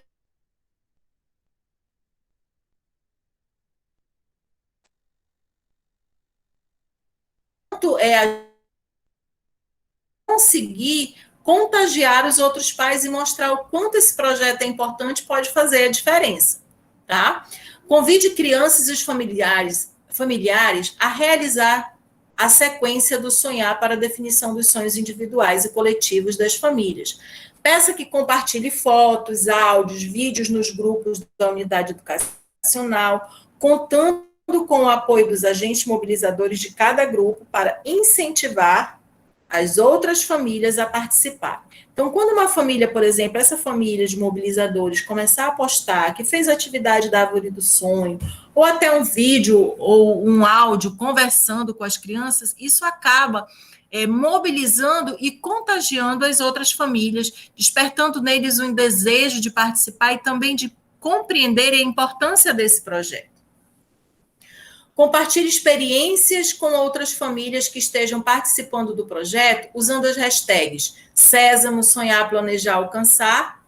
conseguir contagiar os outros pais e mostrar o quanto esse projeto é importante, pode fazer a diferença, tá? Convide crianças e os familiares a realizar a sequência do sonhar para a definição dos sonhos individuais e coletivos das famílias. Peça que compartilhe fotos, áudios, vídeos nos grupos da unidade educacional, contando com o apoio dos agentes mobilizadores de cada grupo para incentivar as outras famílias a participar. Então, quando uma família, por exemplo, essa família de mobilizadores começar a postar que fez a atividade da árvore do sonho, ou até um vídeo ou um áudio conversando com as crianças, isso acaba mobilizando e contagiando as outras famílias, despertando neles um desejo de participar e também de compreender a importância desse projeto. Compartilhe experiências com outras famílias que estejam participando do projeto usando as hashtags Sésamo, Sonhar, Planejar, Alcançar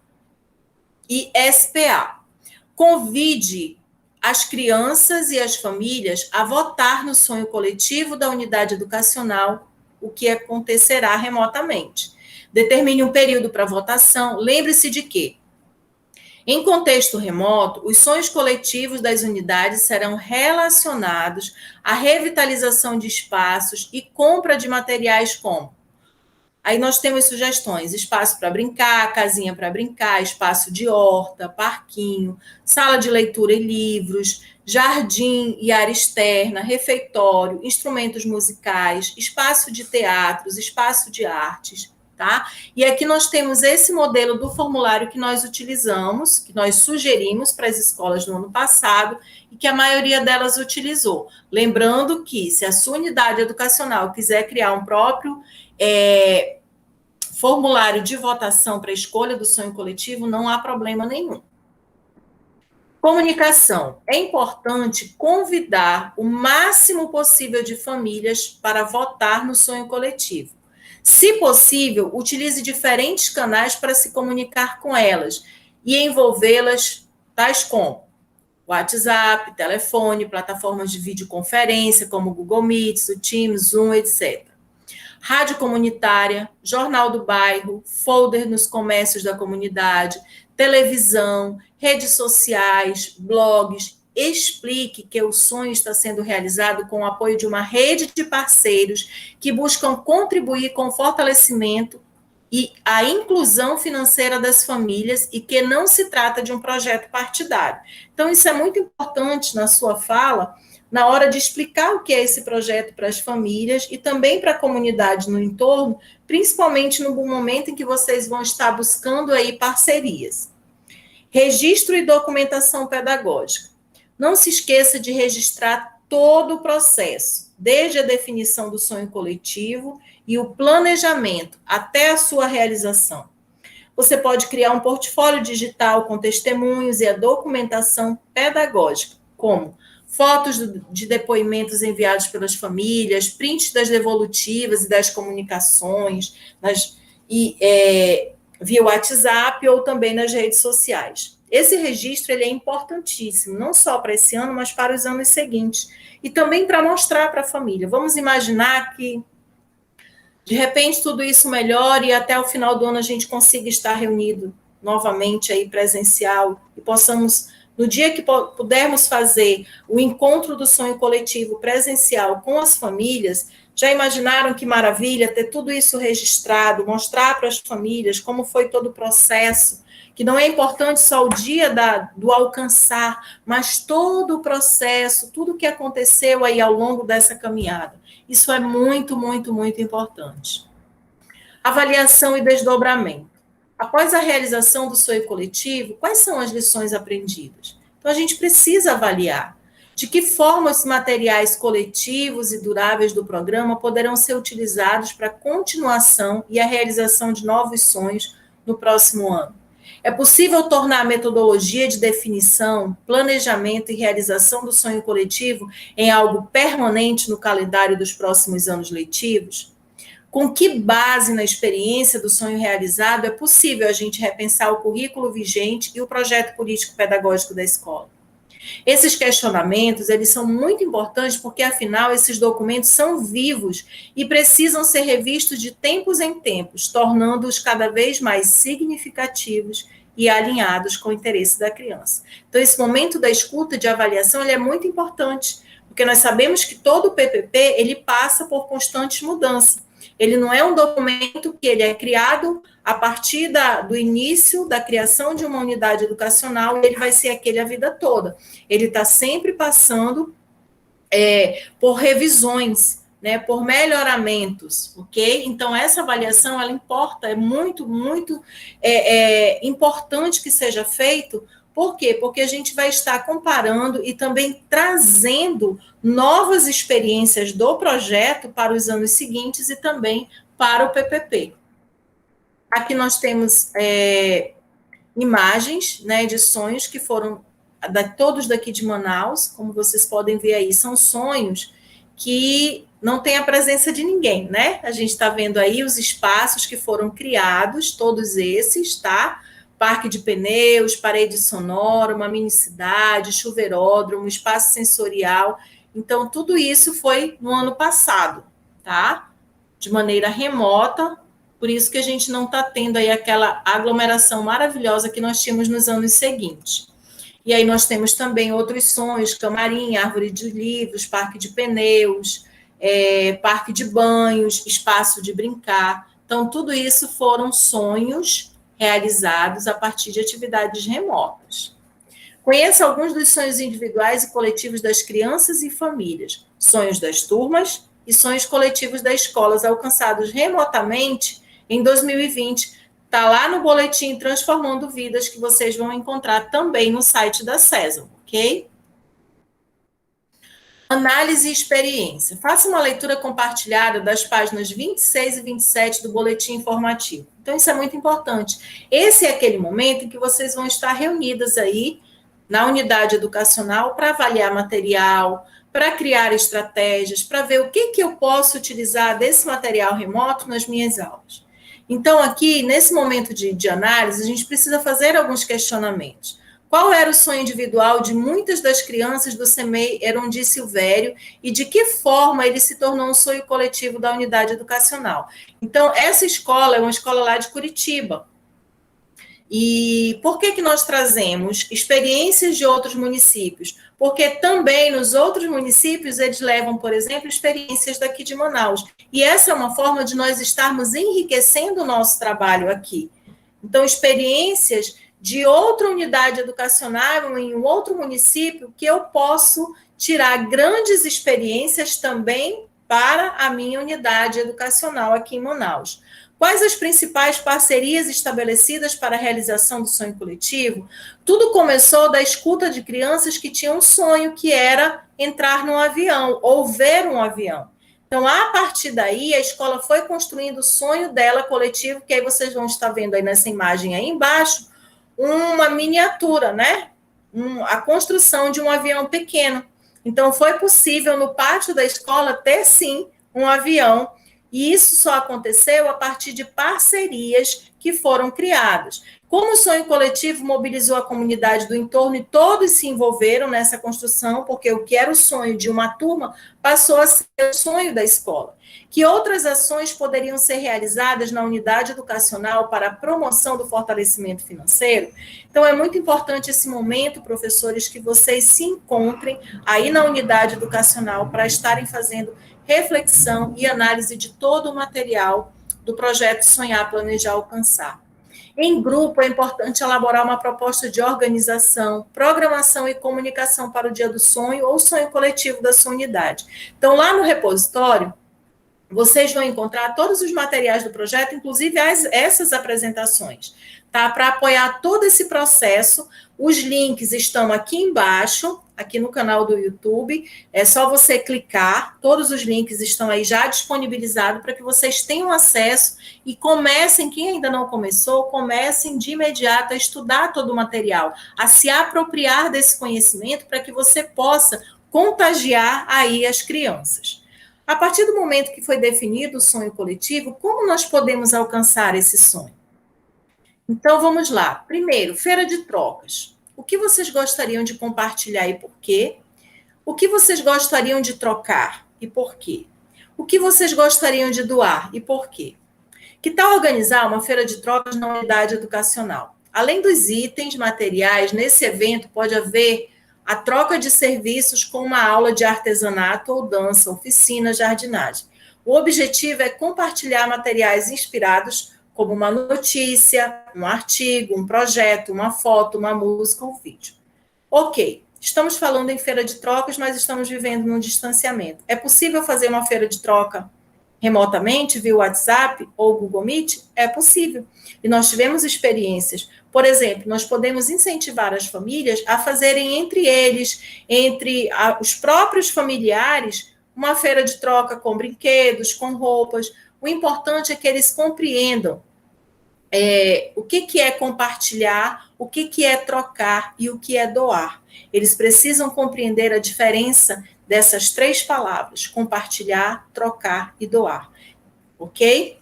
e SPA. Convide as crianças e as famílias a votar no sonho coletivo da unidade educacional, o que acontecerá remotamente. Determine um período para votação. Lembre-se de que, em contexto remoto, os sonhos coletivos das unidades serão relacionados à revitalização de espaços e compra de materiais como. Aí nós temos sugestões: espaço para brincar, casinha para brincar, espaço de horta, parquinho, sala de leitura e livros, jardim e área externa, refeitório, instrumentos musicais, espaço de teatros, espaço de artes. Tá? E aqui nós temos esse modelo do formulário que nós utilizamos, que nós sugerimos para as escolas no ano passado e que a maioria delas utilizou. Lembrando que, se a sua unidade educacional quiser criar um próprio formulário de votação para a escolha do sonho coletivo, não há problema nenhum. Comunicação. É importante convidar o máximo possível de famílias para votar no sonho coletivo. Se possível, utilize diferentes canais para se comunicar com elas e envolvê-las, tais como WhatsApp, telefone, plataformas de videoconferência, como Google Meet, Teams, Zoom, etc. Rádio comunitária, jornal do bairro, folder nos comércios da comunidade, televisão, redes sociais, blogs, explique que o sonho está sendo realizado com o apoio de uma rede de parceiros que buscam contribuir com o fortalecimento e a inclusão financeira das famílias e que não se trata de um projeto partidário. Então, isso é muito importante na sua fala, na hora de explicar o que é esse projeto para as famílias e também para a comunidade no entorno, principalmente no momento em que vocês vão estar buscando aí parcerias. Registro e documentação pedagógica. Não se esqueça de registrar todo o processo, desde a definição do sonho coletivo e o planejamento até a sua realização. Você pode criar um portfólio digital com testemunhos e a documentação pedagógica, como fotos de depoimentos enviados pelas famílias, prints das devolutivas e das comunicações, via WhatsApp ou também nas redes sociais. Esse registro ele é importantíssimo, não só para esse ano, mas para os anos seguintes. E também para mostrar para a família. Vamos imaginar que, de repente, tudo isso melhore e até o final do ano a gente consiga estar reunido novamente aí presencial e possamos, no dia que pudermos fazer o encontro do sonho coletivo presencial com as famílias, já imaginaram que maravilha ter tudo isso registrado, mostrar para as famílias como foi todo o processo, que não é importante só o dia do alcançar, mas todo o processo, tudo o que aconteceu aí ao longo dessa caminhada. Isso é muito, muito, muito importante. Avaliação e desdobramento. Após a realização do sonho coletivo, quais são as lições aprendidas? Então, a gente precisa avaliar de que forma os materiais coletivos e duráveis do programa poderão ser utilizados para a continuação e a realização de novos sonhos no próximo ano. É possível tornar a metodologia de definição, planejamento e realização do sonho coletivo em algo permanente no calendário dos próximos anos letivos? Com que base na experiência do sonho realizado é possível a gente repensar o currículo vigente e o projeto político-pedagógico da escola? Esses questionamentos, eles são muito importantes porque, afinal, esses documentos são vivos e precisam ser revistos de tempos em tempos, tornando-os cada vez mais significativos e alinhados com o interesse da criança. Então, esse momento da escuta de avaliação, ele é muito importante, porque nós sabemos que todo o PPP, ele passa por constante mudança. Ele não é um documento que ele é criado a partir do início da criação de uma unidade educacional e ele vai ser aquele a vida toda. Ele está sempre passando por revisões, né, por melhoramentos, ok? Então, essa avaliação, ela importa, é muito, muito importante que seja feito. Por quê? Porque a gente vai estar comparando e também trazendo novas experiências do projeto para os anos seguintes e também para o PPP. Aqui nós temos imagens, né, de sonhos que foram todos daqui de Manaus, como vocês podem ver aí, são sonhos que não tem a presença de ninguém, né? A gente está vendo aí os espaços que foram criados, todos esses, tá? Parque de pneus, parede sonora, uma mini cidade, chuveiródromo, espaço sensorial. Então, tudo isso foi no ano passado, tá? De maneira remota, por isso que a gente não está tendo aí aquela aglomeração maravilhosa que nós tínhamos nos anos seguintes. E aí nós temos também outros sonhos, camarim, árvore de livros, parque de pneus, parque de banhos, espaço de brincar. Então, tudo isso foram sonhos realizados a partir de atividades remotas. Conheça alguns dos sonhos individuais e coletivos das crianças e famílias, sonhos das turmas e sonhos coletivos das escolas alcançados remotamente em 2020. Está lá no boletim Transformando Vidas, que vocês vão encontrar também no site da Sésamo, ok? Análise e experiência. Faça uma leitura compartilhada das páginas 26 e 27 do boletim informativo. Então, isso é muito importante. Esse é aquele momento em que vocês vão estar reunidas aí na unidade educacional para avaliar material, para criar estratégias, para ver o que eu posso utilizar desse material remoto nas minhas aulas. Então, aqui, nesse momento de análise, a gente precisa fazer alguns questionamentos. Qual era o sonho individual de muitas das crianças do CEMEI Erondi Silvério e de que forma ele se tornou um sonho coletivo da unidade educacional? Então, essa escola é uma escola lá de Curitiba. E por que nós trazemos experiências de outros municípios? Porque também nos outros municípios eles levam, por exemplo, experiências daqui de Manaus. E essa é uma forma de nós estarmos enriquecendo o nosso trabalho aqui. Então, experiências de outra unidade educacional em um outro município que eu posso tirar grandes experiências também para a minha unidade educacional aqui em Manaus. Quais as principais parcerias estabelecidas para a realização do sonho coletivo? Tudo começou da escuta de crianças que tinham um sonho, que era entrar num avião, ou ver um avião. Então, a partir daí, a escola foi construindo o sonho dela coletivo, que aí vocês vão estar vendo aí nessa imagem aí embaixo, uma miniatura, né? A construção de um avião pequeno. Então, foi possível, no pátio da escola, ter, sim, um avião. E isso só aconteceu a partir de parcerias que foram criadas. Como o sonho coletivo mobilizou a comunidade do entorno e todos se envolveram nessa construção, porque o que era o sonho de uma turma passou a ser o sonho da escola. Que outras ações poderiam ser realizadas na unidade educacional para a promoção do fortalecimento financeiro? Então, é muito importante esse momento, professores, que vocês se encontrem aí na unidade educacional para estarem fazendo reflexão e análise de todo o material do projeto Sonhar, Planejar, Alcançar. Em grupo, é importante elaborar uma proposta de organização, programação e comunicação para o dia do sonho ou sonho coletivo da sua unidade. Então, lá no repositório, vocês vão encontrar todos os materiais do projeto, inclusive essas apresentações, tá? Para apoiar todo esse processo, os links estão aqui embaixo, aqui no canal do YouTube, é só você clicar, todos os links estão aí já disponibilizados para que vocês tenham acesso e comecem, quem ainda não começou, comecem de imediato a estudar todo o material, a se apropriar desse conhecimento para que você possa contagiar aí as crianças. A partir do momento que foi definido o sonho coletivo, como nós podemos alcançar esse sonho? Então, vamos lá. Primeiro, feira de trocas. O que vocês gostariam de compartilhar e por quê? O que vocês gostariam de trocar e por quê? O que vocês gostariam de doar e por quê? Que tal organizar uma feira de trocas na unidade educacional? Além dos itens materiais, nesse evento pode haver a troca de serviços com uma aula de artesanato ou dança, oficina, jardinagem. O objetivo é compartilhar materiais inspirados, como uma notícia, um artigo, um projeto, uma foto, uma música, um vídeo. Ok, estamos falando em feira de trocas, mas estamos vivendo num distanciamento. É possível fazer uma feira de troca remotamente, via WhatsApp ou Google Meet? É possível. E nós tivemos experiências. Por exemplo, nós podemos incentivar as famílias a fazerem entre eles, entre os próprios familiares, uma feira de troca com brinquedos, com roupas. O importante é que eles compreendam o que é compartilhar, o que é trocar e o que é doar. Eles precisam compreender a diferença dessas três palavras: compartilhar, trocar e doar. Ok?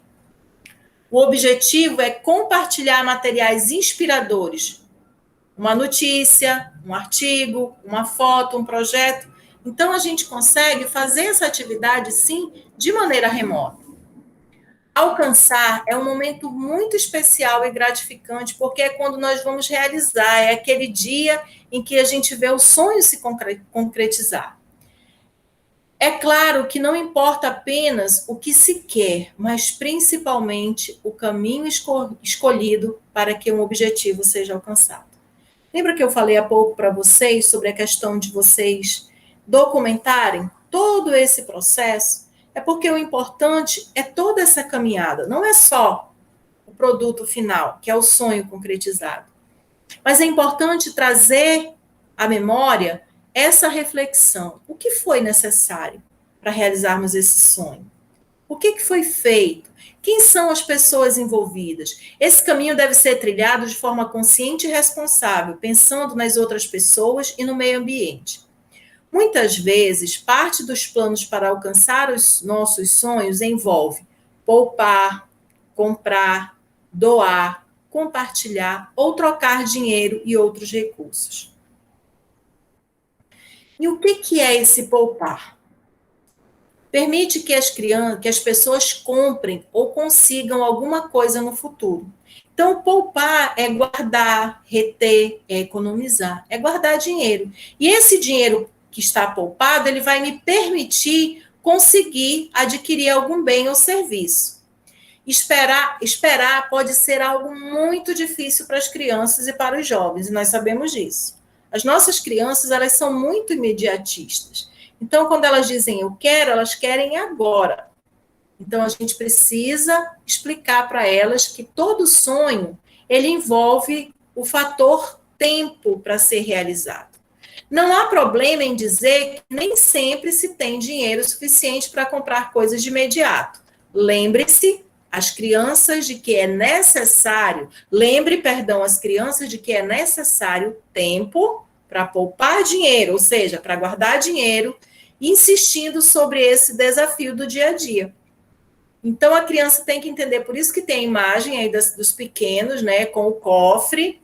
O objetivo é compartilhar materiais inspiradores. Uma notícia, um artigo, uma foto, um projeto. Então, a gente consegue fazer essa atividade, sim, de maneira remota. Alcançar é um momento muito especial e gratificante, porque é quando nós vamos realizar, é aquele dia em que a gente vê o sonho se concretizar. É claro que não importa apenas o que se quer, mas principalmente o caminho escolhido para que um objetivo seja alcançado. Lembra que eu falei há pouco para vocês sobre a questão de vocês documentarem todo esse processo? É porque o importante é toda essa caminhada, não é só o produto final, que é o sonho concretizado. Mas é importante trazer à memória essa reflexão. O que foi necessário para realizarmos esse sonho? O que foi feito? Quem são as pessoas envolvidas? Esse caminho deve ser trilhado de forma consciente e responsável, pensando nas outras pessoas e no meio ambiente. Muitas vezes, parte dos planos para alcançar os nossos sonhos envolve poupar, comprar, doar, compartilhar ou trocar dinheiro e outros recursos. E o que é esse poupar? Permite que as pessoas comprem ou consigam alguma coisa no futuro. Então, poupar é guardar, reter, é economizar, é guardar dinheiro. E esse dinheiro que está poupado, ele vai me permitir conseguir adquirir algum bem ou serviço. Esperar pode ser algo muito difícil para as crianças e para os jovens, e nós sabemos disso. As nossas crianças, elas são muito imediatistas. Então, quando elas dizem eu quero, elas querem agora. Então, a gente precisa explicar para elas que todo sonho, ele envolve o fator tempo para ser realizado. Não há problema em dizer que nem sempre se tem dinheiro suficiente para comprar coisas de imediato. Lembre-se, as crianças de que é necessário, as crianças de que é necessário tempo para poupar dinheiro, ou seja, para guardar dinheiro, insistindo sobre esse desafio do dia a dia. Então, a criança tem que entender, por isso que tem a imagem aí dos pequenos, né, com o cofre,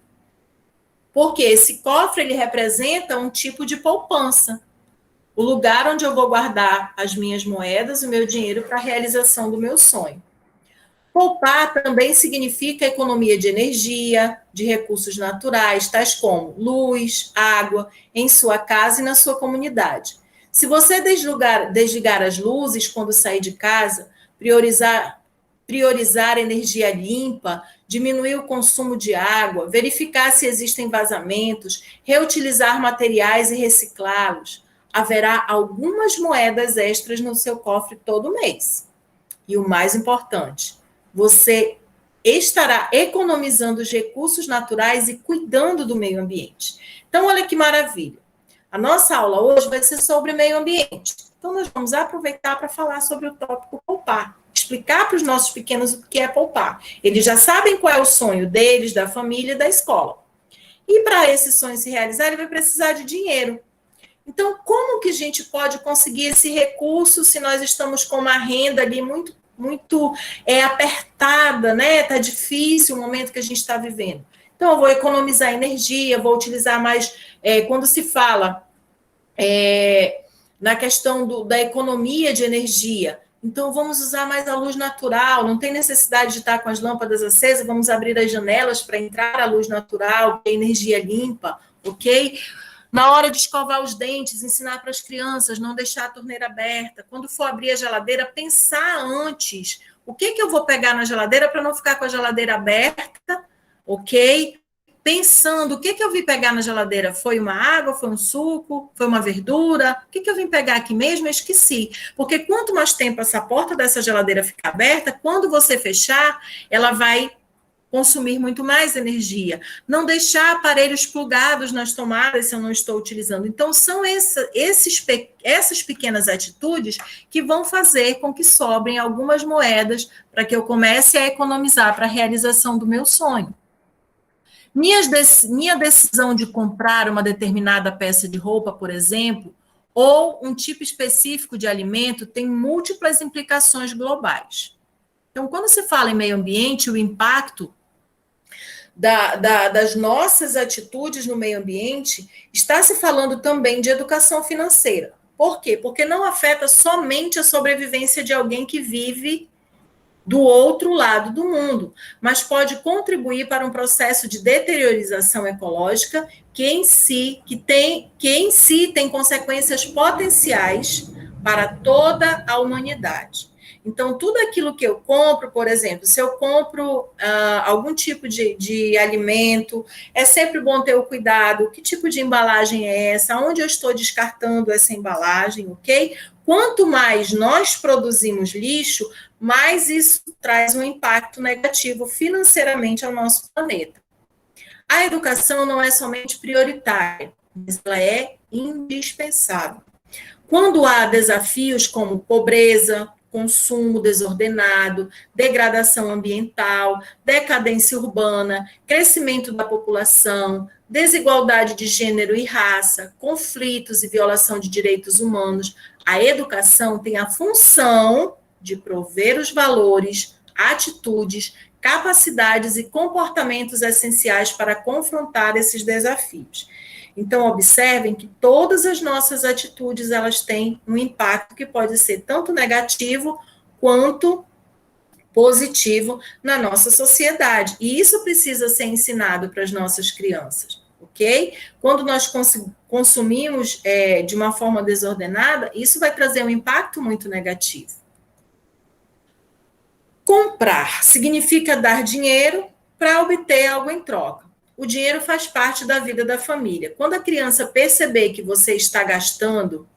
porque esse cofre, ele representa um tipo de poupança, o lugar onde eu vou guardar as minhas moedas, o meu dinheiro para a realização do meu sonho. Poupar também significa economia de energia, de recursos naturais, tais como luz, água, em sua casa e na sua comunidade. Se você desligar as luzes quando sair de casa, priorizar energia limpa, diminuir o consumo de água, verificar se existem vazamentos, reutilizar materiais e reciclá-los, haverá algumas moedas extras no seu cofre todo mês. E o mais importante, você estará economizando os recursos naturais e cuidando do meio ambiente. Então, olha que maravilha. A nossa aula hoje vai ser sobre meio ambiente. Então, nós vamos aproveitar para falar sobre o tópico poupar. Explicar para os nossos pequenos o que é poupar. Eles já sabem qual é o sonho deles, da família e da escola. E para esse sonho se realizar, ele vai precisar de dinheiro. Então, como que a gente pode conseguir esse recurso se nós estamos com uma renda ali muito apertada, né? Está difícil o momento que a gente está vivendo. Então, eu vou economizar energia, vou utilizar mais... quando se fala na questão da economia de energia, então vamos usar mais a luz natural, não tem necessidade de estar com as lâmpadas acesas, vamos abrir as janelas para entrar a luz natural, que é energia limpa, ok? Na hora de escovar os dentes, ensinar para as crianças, não deixar a torneira aberta. Quando for abrir a geladeira, pensar antes. O que eu vou pegar na geladeira para não ficar com a geladeira aberta, ok? Pensando, o que eu vim pegar na geladeira? Foi uma água, foi um suco, foi uma verdura? O que eu vim pegar aqui mesmo? Eu esqueci. Porque quanto mais tempo essa porta dessa geladeira ficar aberta, quando você fechar, ela vai consumir muito mais energia. Não deixar aparelhos plugados nas tomadas se eu não estou utilizando. Então, são essas pequenas atitudes que vão fazer com que sobrem algumas moedas para que eu comece a economizar para a realização do meu sonho. Minha decisão de comprar uma determinada peça de roupa, por exemplo, ou um tipo específico de alimento, tem múltiplas implicações globais. Então, quando se fala em meio ambiente, o impacto das nossas atitudes no meio ambiente, está se falando também de educação financeira. Por quê? Porque não afeta somente a sobrevivência de alguém que vive do outro lado do mundo, mas pode contribuir para um processo de deteriorização ecológica que em si tem consequências potenciais para toda a humanidade. Então, tudo aquilo que eu compro, por exemplo, se eu compro algum tipo de alimento, é sempre bom ter o cuidado, que tipo de embalagem é essa, onde eu estou descartando essa embalagem, ok? Quanto mais nós produzimos lixo, mais isso traz um impacto negativo financeiramente ao nosso planeta. A educação não é somente prioritária, mas ela é indispensável. Quando há desafios como pobreza, consumo desordenado, degradação ambiental, decadência urbana, crescimento da população, desigualdade de gênero e raça, conflitos e violação de direitos humanos, a educação tem a função de prover os valores, atitudes, capacidades e comportamentos essenciais para confrontar esses desafios. Então, observem que todas as nossas atitudes, elas têm um impacto que pode ser tanto negativo quanto positivo na nossa sociedade. E isso precisa ser ensinado para as nossas crianças, ok? Quando nós consumimos de uma forma desordenada, isso vai trazer um impacto muito negativo. Comprar significa dar dinheiro para obter algo em troca. O dinheiro faz parte da vida da família. Quando a criança perceber que você está gastando,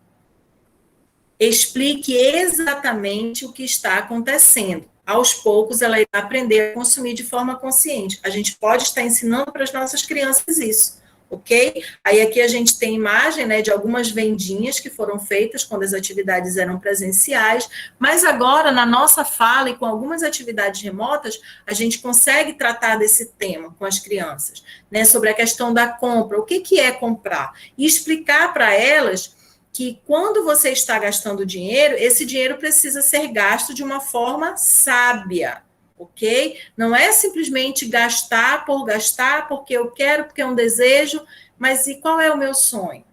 explique exatamente o que está acontecendo. Aos poucos, ela irá aprender a consumir de forma consciente. A gente pode estar ensinando para as nossas crianças isso, ok? Aí aqui a gente tem imagem, né, de algumas vendinhas que foram feitas quando as atividades eram presenciais, mas agora, na nossa fala e com algumas atividades remotas, a gente consegue tratar desse tema com as crianças, né, sobre a questão da compra, o que é comprar, e explicar para elas que quando você está gastando dinheiro, esse dinheiro precisa ser gasto de uma forma sábia, ok? Não é simplesmente gastar, porque eu quero, porque é um desejo, mas e qual é o meu sonho?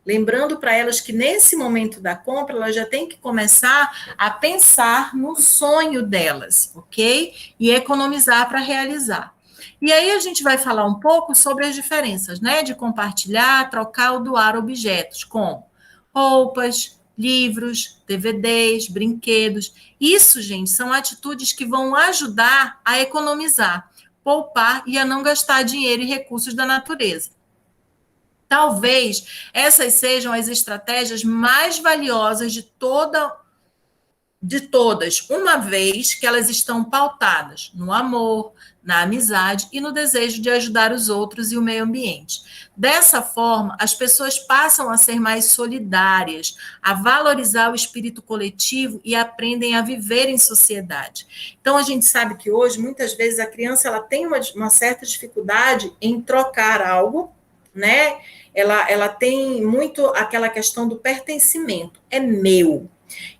Lembrando para elas que nesse momento da compra, elas já têm que começar a pensar no sonho delas, ok? E economizar para realizar. E aí a gente vai falar um pouco sobre as diferenças, né? De compartilhar, trocar ou doar objetos, como roupas, livros, DVDs, brinquedos. Isso, gente, são atitudes que vão ajudar a economizar, poupar e a não gastar dinheiro e recursos da natureza. Talvez essas sejam as estratégias mais valiosas de todas, uma vez que elas estão pautadas no amor, na amizade e no desejo de ajudar os outros e o meio ambiente. Dessa forma, as pessoas passam a ser mais solidárias, a valorizar o espírito coletivo e aprendem a viver em sociedade. Então, a gente sabe que hoje, muitas vezes, a criança ela tem uma certa dificuldade em trocar algo, né? Ela tem muito aquela questão do pertencimento, é meu.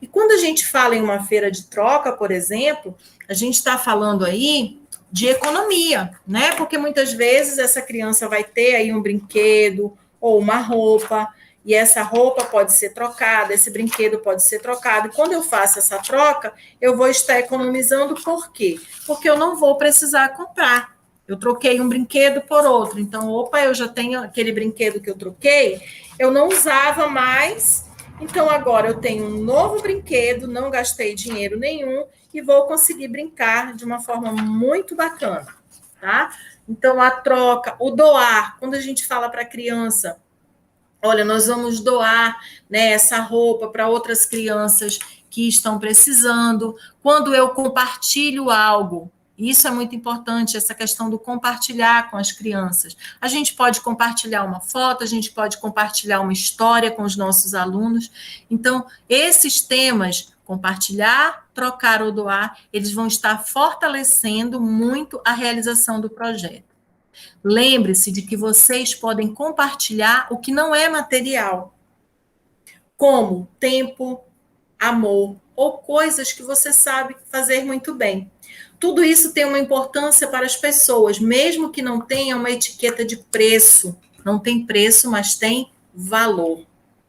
E quando a gente fala em uma feira de troca, por exemplo, a gente está falando aí de economia, né? Porque muitas vezes essa criança vai ter aí um brinquedo ou uma roupa, e essa roupa pode ser trocada, esse brinquedo pode ser trocado. E quando eu faço essa troca, eu vou estar economizando por quê? Porque eu não vou precisar comprar. Eu troquei um brinquedo por outro. Então, eu já tenho aquele brinquedo que eu troquei, eu não usava mais. Então, agora eu tenho um novo brinquedo, não gastei dinheiro nenhum e vou conseguir brincar de uma forma muito bacana, tá? Então, a troca, o doar, quando a gente fala para a criança, olha, nós vamos doar, né, essa roupa para outras crianças que estão precisando. Quando eu compartilho algo, isso é muito importante, essa questão do compartilhar com as crianças. A gente pode compartilhar uma foto, a gente pode compartilhar uma história com os nossos alunos. Então, esses temas, compartilhar, trocar ou doar, eles vão estar fortalecendo muito a realização do projeto. Lembre-se de que vocês podem compartilhar o que não é material, como tempo, amor ou coisas que você sabe fazer muito bem. Tudo isso tem uma importância para as pessoas, mesmo que não tenha uma etiqueta de preço. Não tem preço, mas tem valor,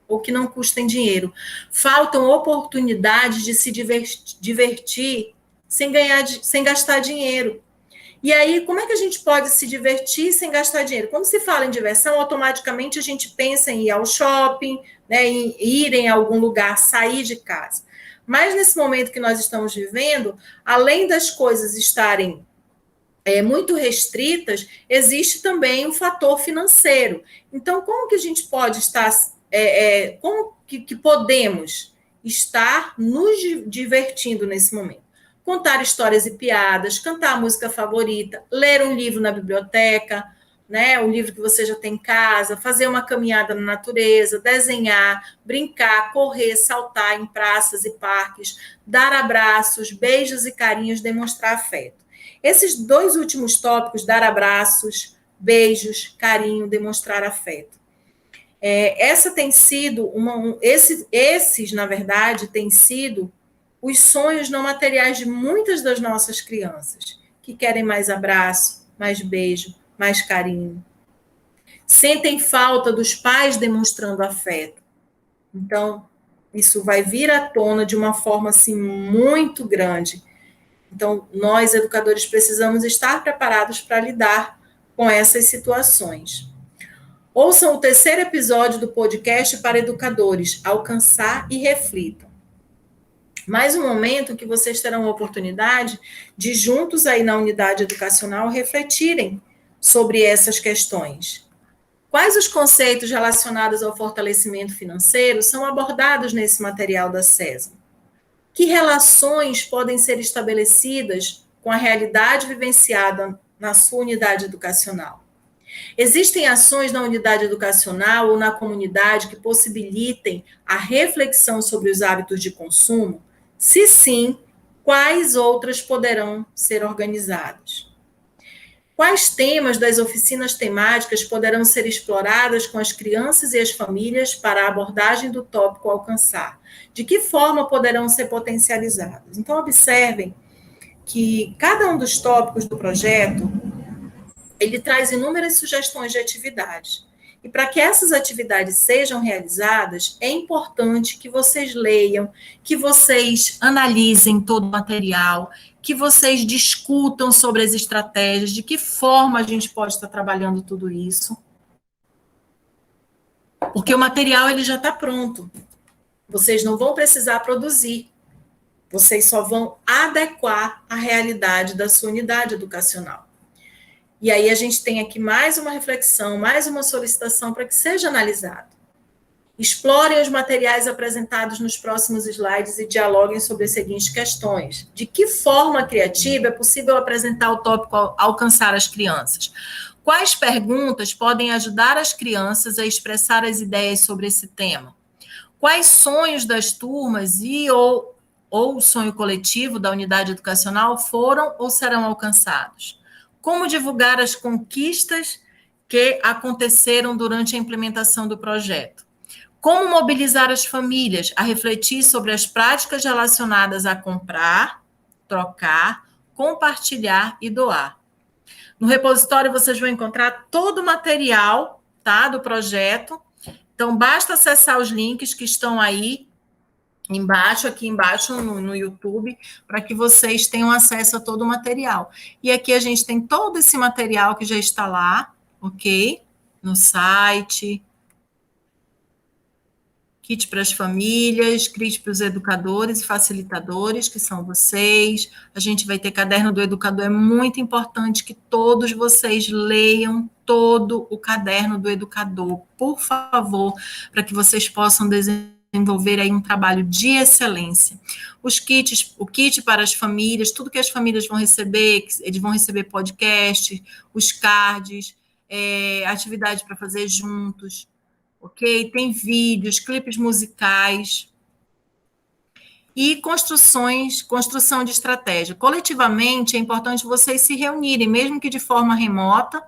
ou que não custem dinheiro. Faltam oportunidades de se divertir sem gastar dinheiro. E aí, como é que a gente pode se divertir sem gastar dinheiro? Quando se fala em diversão, automaticamente a gente pensa em ir ao shopping, né, em ir em algum lugar, sair de casa. Mas nesse momento que nós estamos vivendo, além das coisas estarem muito restritas, existe também o fator financeiro. Então, como que a gente pode estar, como que podemos estar nos divertindo nesse momento? Contar histórias e piadas, cantar a música favorita, ler um livro na biblioteca, né, um livro que você já tem em casa, fazer uma caminhada na natureza, desenhar, brincar, correr, saltar em praças e parques, dar abraços, beijos e carinhos, demonstrar afeto. Esses dois últimos tópicos, dar abraços, beijos, carinho, demonstrar afeto. Essa tem sido esses, na verdade, têm sido os sonhos não materiais de muitas das nossas crianças, que querem mais abraço, mais beijo, mais carinho. Sentem falta dos pais demonstrando afeto. Então, isso vai vir à tona de uma forma assim muito grande. Então, nós, educadores, precisamos estar preparados para lidar com essas situações. Ouçam o terceiro episódio do podcast para educadores, Alcançar e Reflitam. Mais um momento que vocês terão a oportunidade de, juntos aí na unidade educacional, refletirem sobre essas questões. Quais os conceitos relacionados ao fortalecimento financeiro são abordados nesse material da SESM? Que relações podem ser estabelecidas com a realidade vivenciada na sua unidade educacional? Existem ações na unidade educacional ou na comunidade que possibilitem a reflexão sobre os hábitos de consumo? Se sim, quais outras poderão ser organizadas? Quais temas das oficinas temáticas poderão ser exploradas com as crianças e as famílias para a abordagem do tópico alcançar? De que forma poderão ser potencializadas? Então, observem que cada um dos tópicos do projeto, ele traz inúmeras sugestões de atividades. E para que essas atividades sejam realizadas, é importante que vocês leiam, que vocês analisem todo o material, que vocês discutam sobre as estratégias, de que forma a gente pode estar trabalhando tudo isso. Porque o material ele já está pronto. Vocês não vão precisar produzir. Vocês só vão adequar a realidade da sua unidade educacional. E aí a gente tem aqui mais uma reflexão, mais uma solicitação para que seja analisado. Explorem os materiais apresentados nos próximos slides e dialoguem sobre as seguintes questões. De que forma criativa é possível apresentar o tópico alcançar as crianças? Quais perguntas podem ajudar as crianças a expressar as ideias sobre esse tema? Quais sonhos das turmas ou o sonho coletivo da unidade educacional foram ou serão alcançados? Como divulgar as conquistas que aconteceram durante a implementação do projeto? Como mobilizar as famílias a refletir sobre as práticas relacionadas a comprar, trocar, compartilhar e doar? No repositório vocês vão encontrar todo o material, tá, do projeto. Então, basta acessar os links que estão aí embaixo, aqui embaixo no YouTube, para que vocês tenham acesso a todo o material. E aqui a gente tem todo esse material que já está lá, ok? No site. Kit para as famílias, kit para os educadores e facilitadores, que são vocês. A gente vai ter caderno do educador. É muito importante que todos vocês leiam todo o caderno do educador, por favor, para que vocês possam desenvolver aí um trabalho de excelência. Os kits, o kit para as famílias, tudo que as famílias vão receber, eles vão receber podcast, os cards, atividade para fazer juntos, ok? Tem vídeos, clipes musicais e construção de estratégia. Coletivamente, é importante vocês se reunirem, mesmo que de forma remota,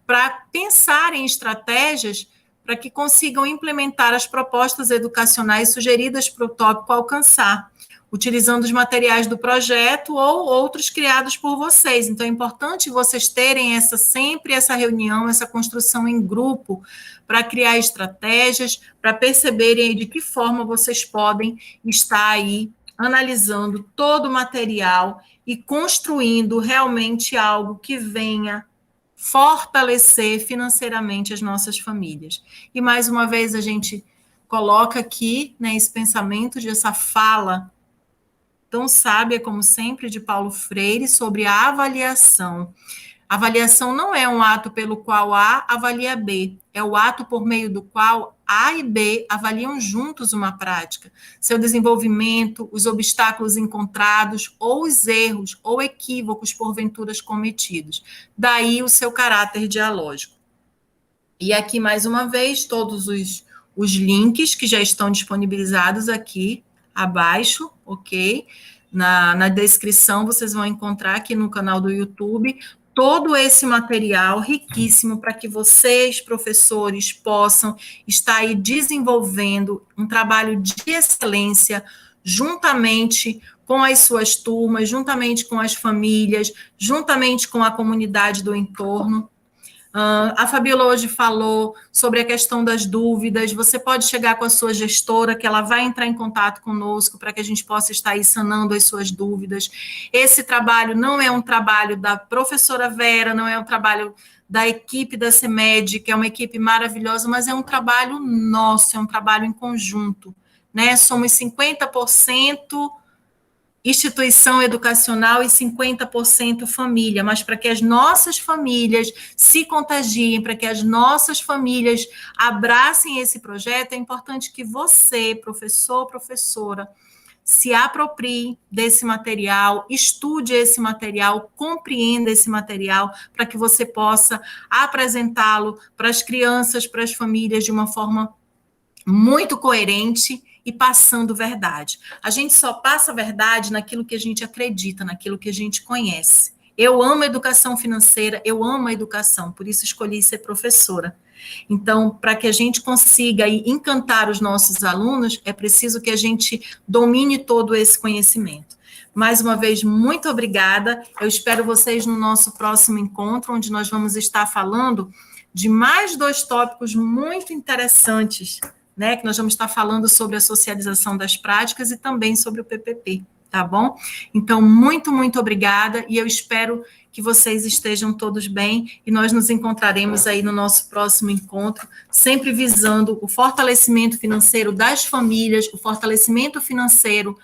para pensar em estratégias para que consigam implementar as propostas educacionais sugeridas para o tópico alcançar, utilizando os materiais do projeto ou outros criados por vocês. Então, é importante vocês terem sempre essa reunião, essa construção em grupo, para criar estratégias, para perceberem de que forma vocês podem estar aí analisando todo o material e construindo realmente algo que venha fortalecer financeiramente as nossas famílias. E, mais uma vez, a gente coloca aqui, né, esse pensamento, essa fala tão sábia, como sempre, de Paulo Freire, sobre a avaliação. A avaliação não é um ato pelo qual A avalia B, é o ato por meio do qual A e B avaliam juntos uma prática, seu desenvolvimento, os obstáculos encontrados, ou os erros ou equívocos porventura cometidos. Daí o seu caráter dialógico. E aqui, mais uma vez, todos os links que já estão disponibilizados aqui abaixo, ok? Na descrição vocês vão encontrar aqui no canal do YouTube todo esse material riquíssimo para que vocês, professores, possam estar aí desenvolvendo um trabalho de excelência juntamente com as suas turmas, juntamente com as famílias, juntamente com a comunidade do entorno, A Fabíola hoje falou sobre a questão das dúvidas. Você pode chegar com a sua gestora, que ela vai entrar em contato conosco para que a gente possa estar aí sanando as suas dúvidas. Esse trabalho não é um trabalho da professora Vera, não é um trabalho da equipe da CEMED, que é uma equipe maravilhosa, mas é um trabalho nosso, é um trabalho em conjunto, né? Somos 50% instituição educacional e 50% família, mas para que as nossas famílias se contagiem, para que as nossas famílias abracem esse projeto, é importante que você, professor, professora, se aproprie desse material, estude esse material, compreenda esse material, para que você possa apresentá-lo para as crianças, para as famílias, de uma forma muito coerente e passando verdade. A gente só passa verdade naquilo que a gente acredita, naquilo que a gente conhece. Eu amo a educação financeira, eu amo a educação, por isso escolhi ser professora. Então, para que a gente consiga encantar os nossos alunos, é preciso que a gente domine todo esse conhecimento. Mais uma vez, muito obrigada. Eu espero vocês no nosso próximo encontro, onde nós vamos estar falando de mais 2 tópicos muito interessantes, né, que nós vamos estar falando sobre a socialização das práticas e também sobre o PPP, tá bom? Então, muito, muito obrigada, e eu espero que vocês estejam todos bem, e nós nos encontraremos aí no nosso próximo encontro, sempre visando o fortalecimento financeiro das famílias, o fortalecimento financeiro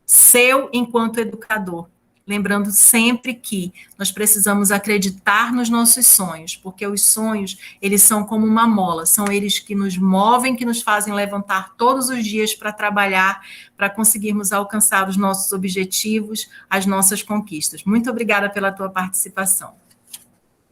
seu enquanto educador. Lembrando sempre que nós precisamos acreditar nos nossos sonhos, porque os sonhos, eles são como uma mola, são eles que nos movem, que nos fazem levantar todos os dias para trabalhar, para conseguirmos alcançar os nossos objetivos, as nossas conquistas. Muito obrigada pela tua participação.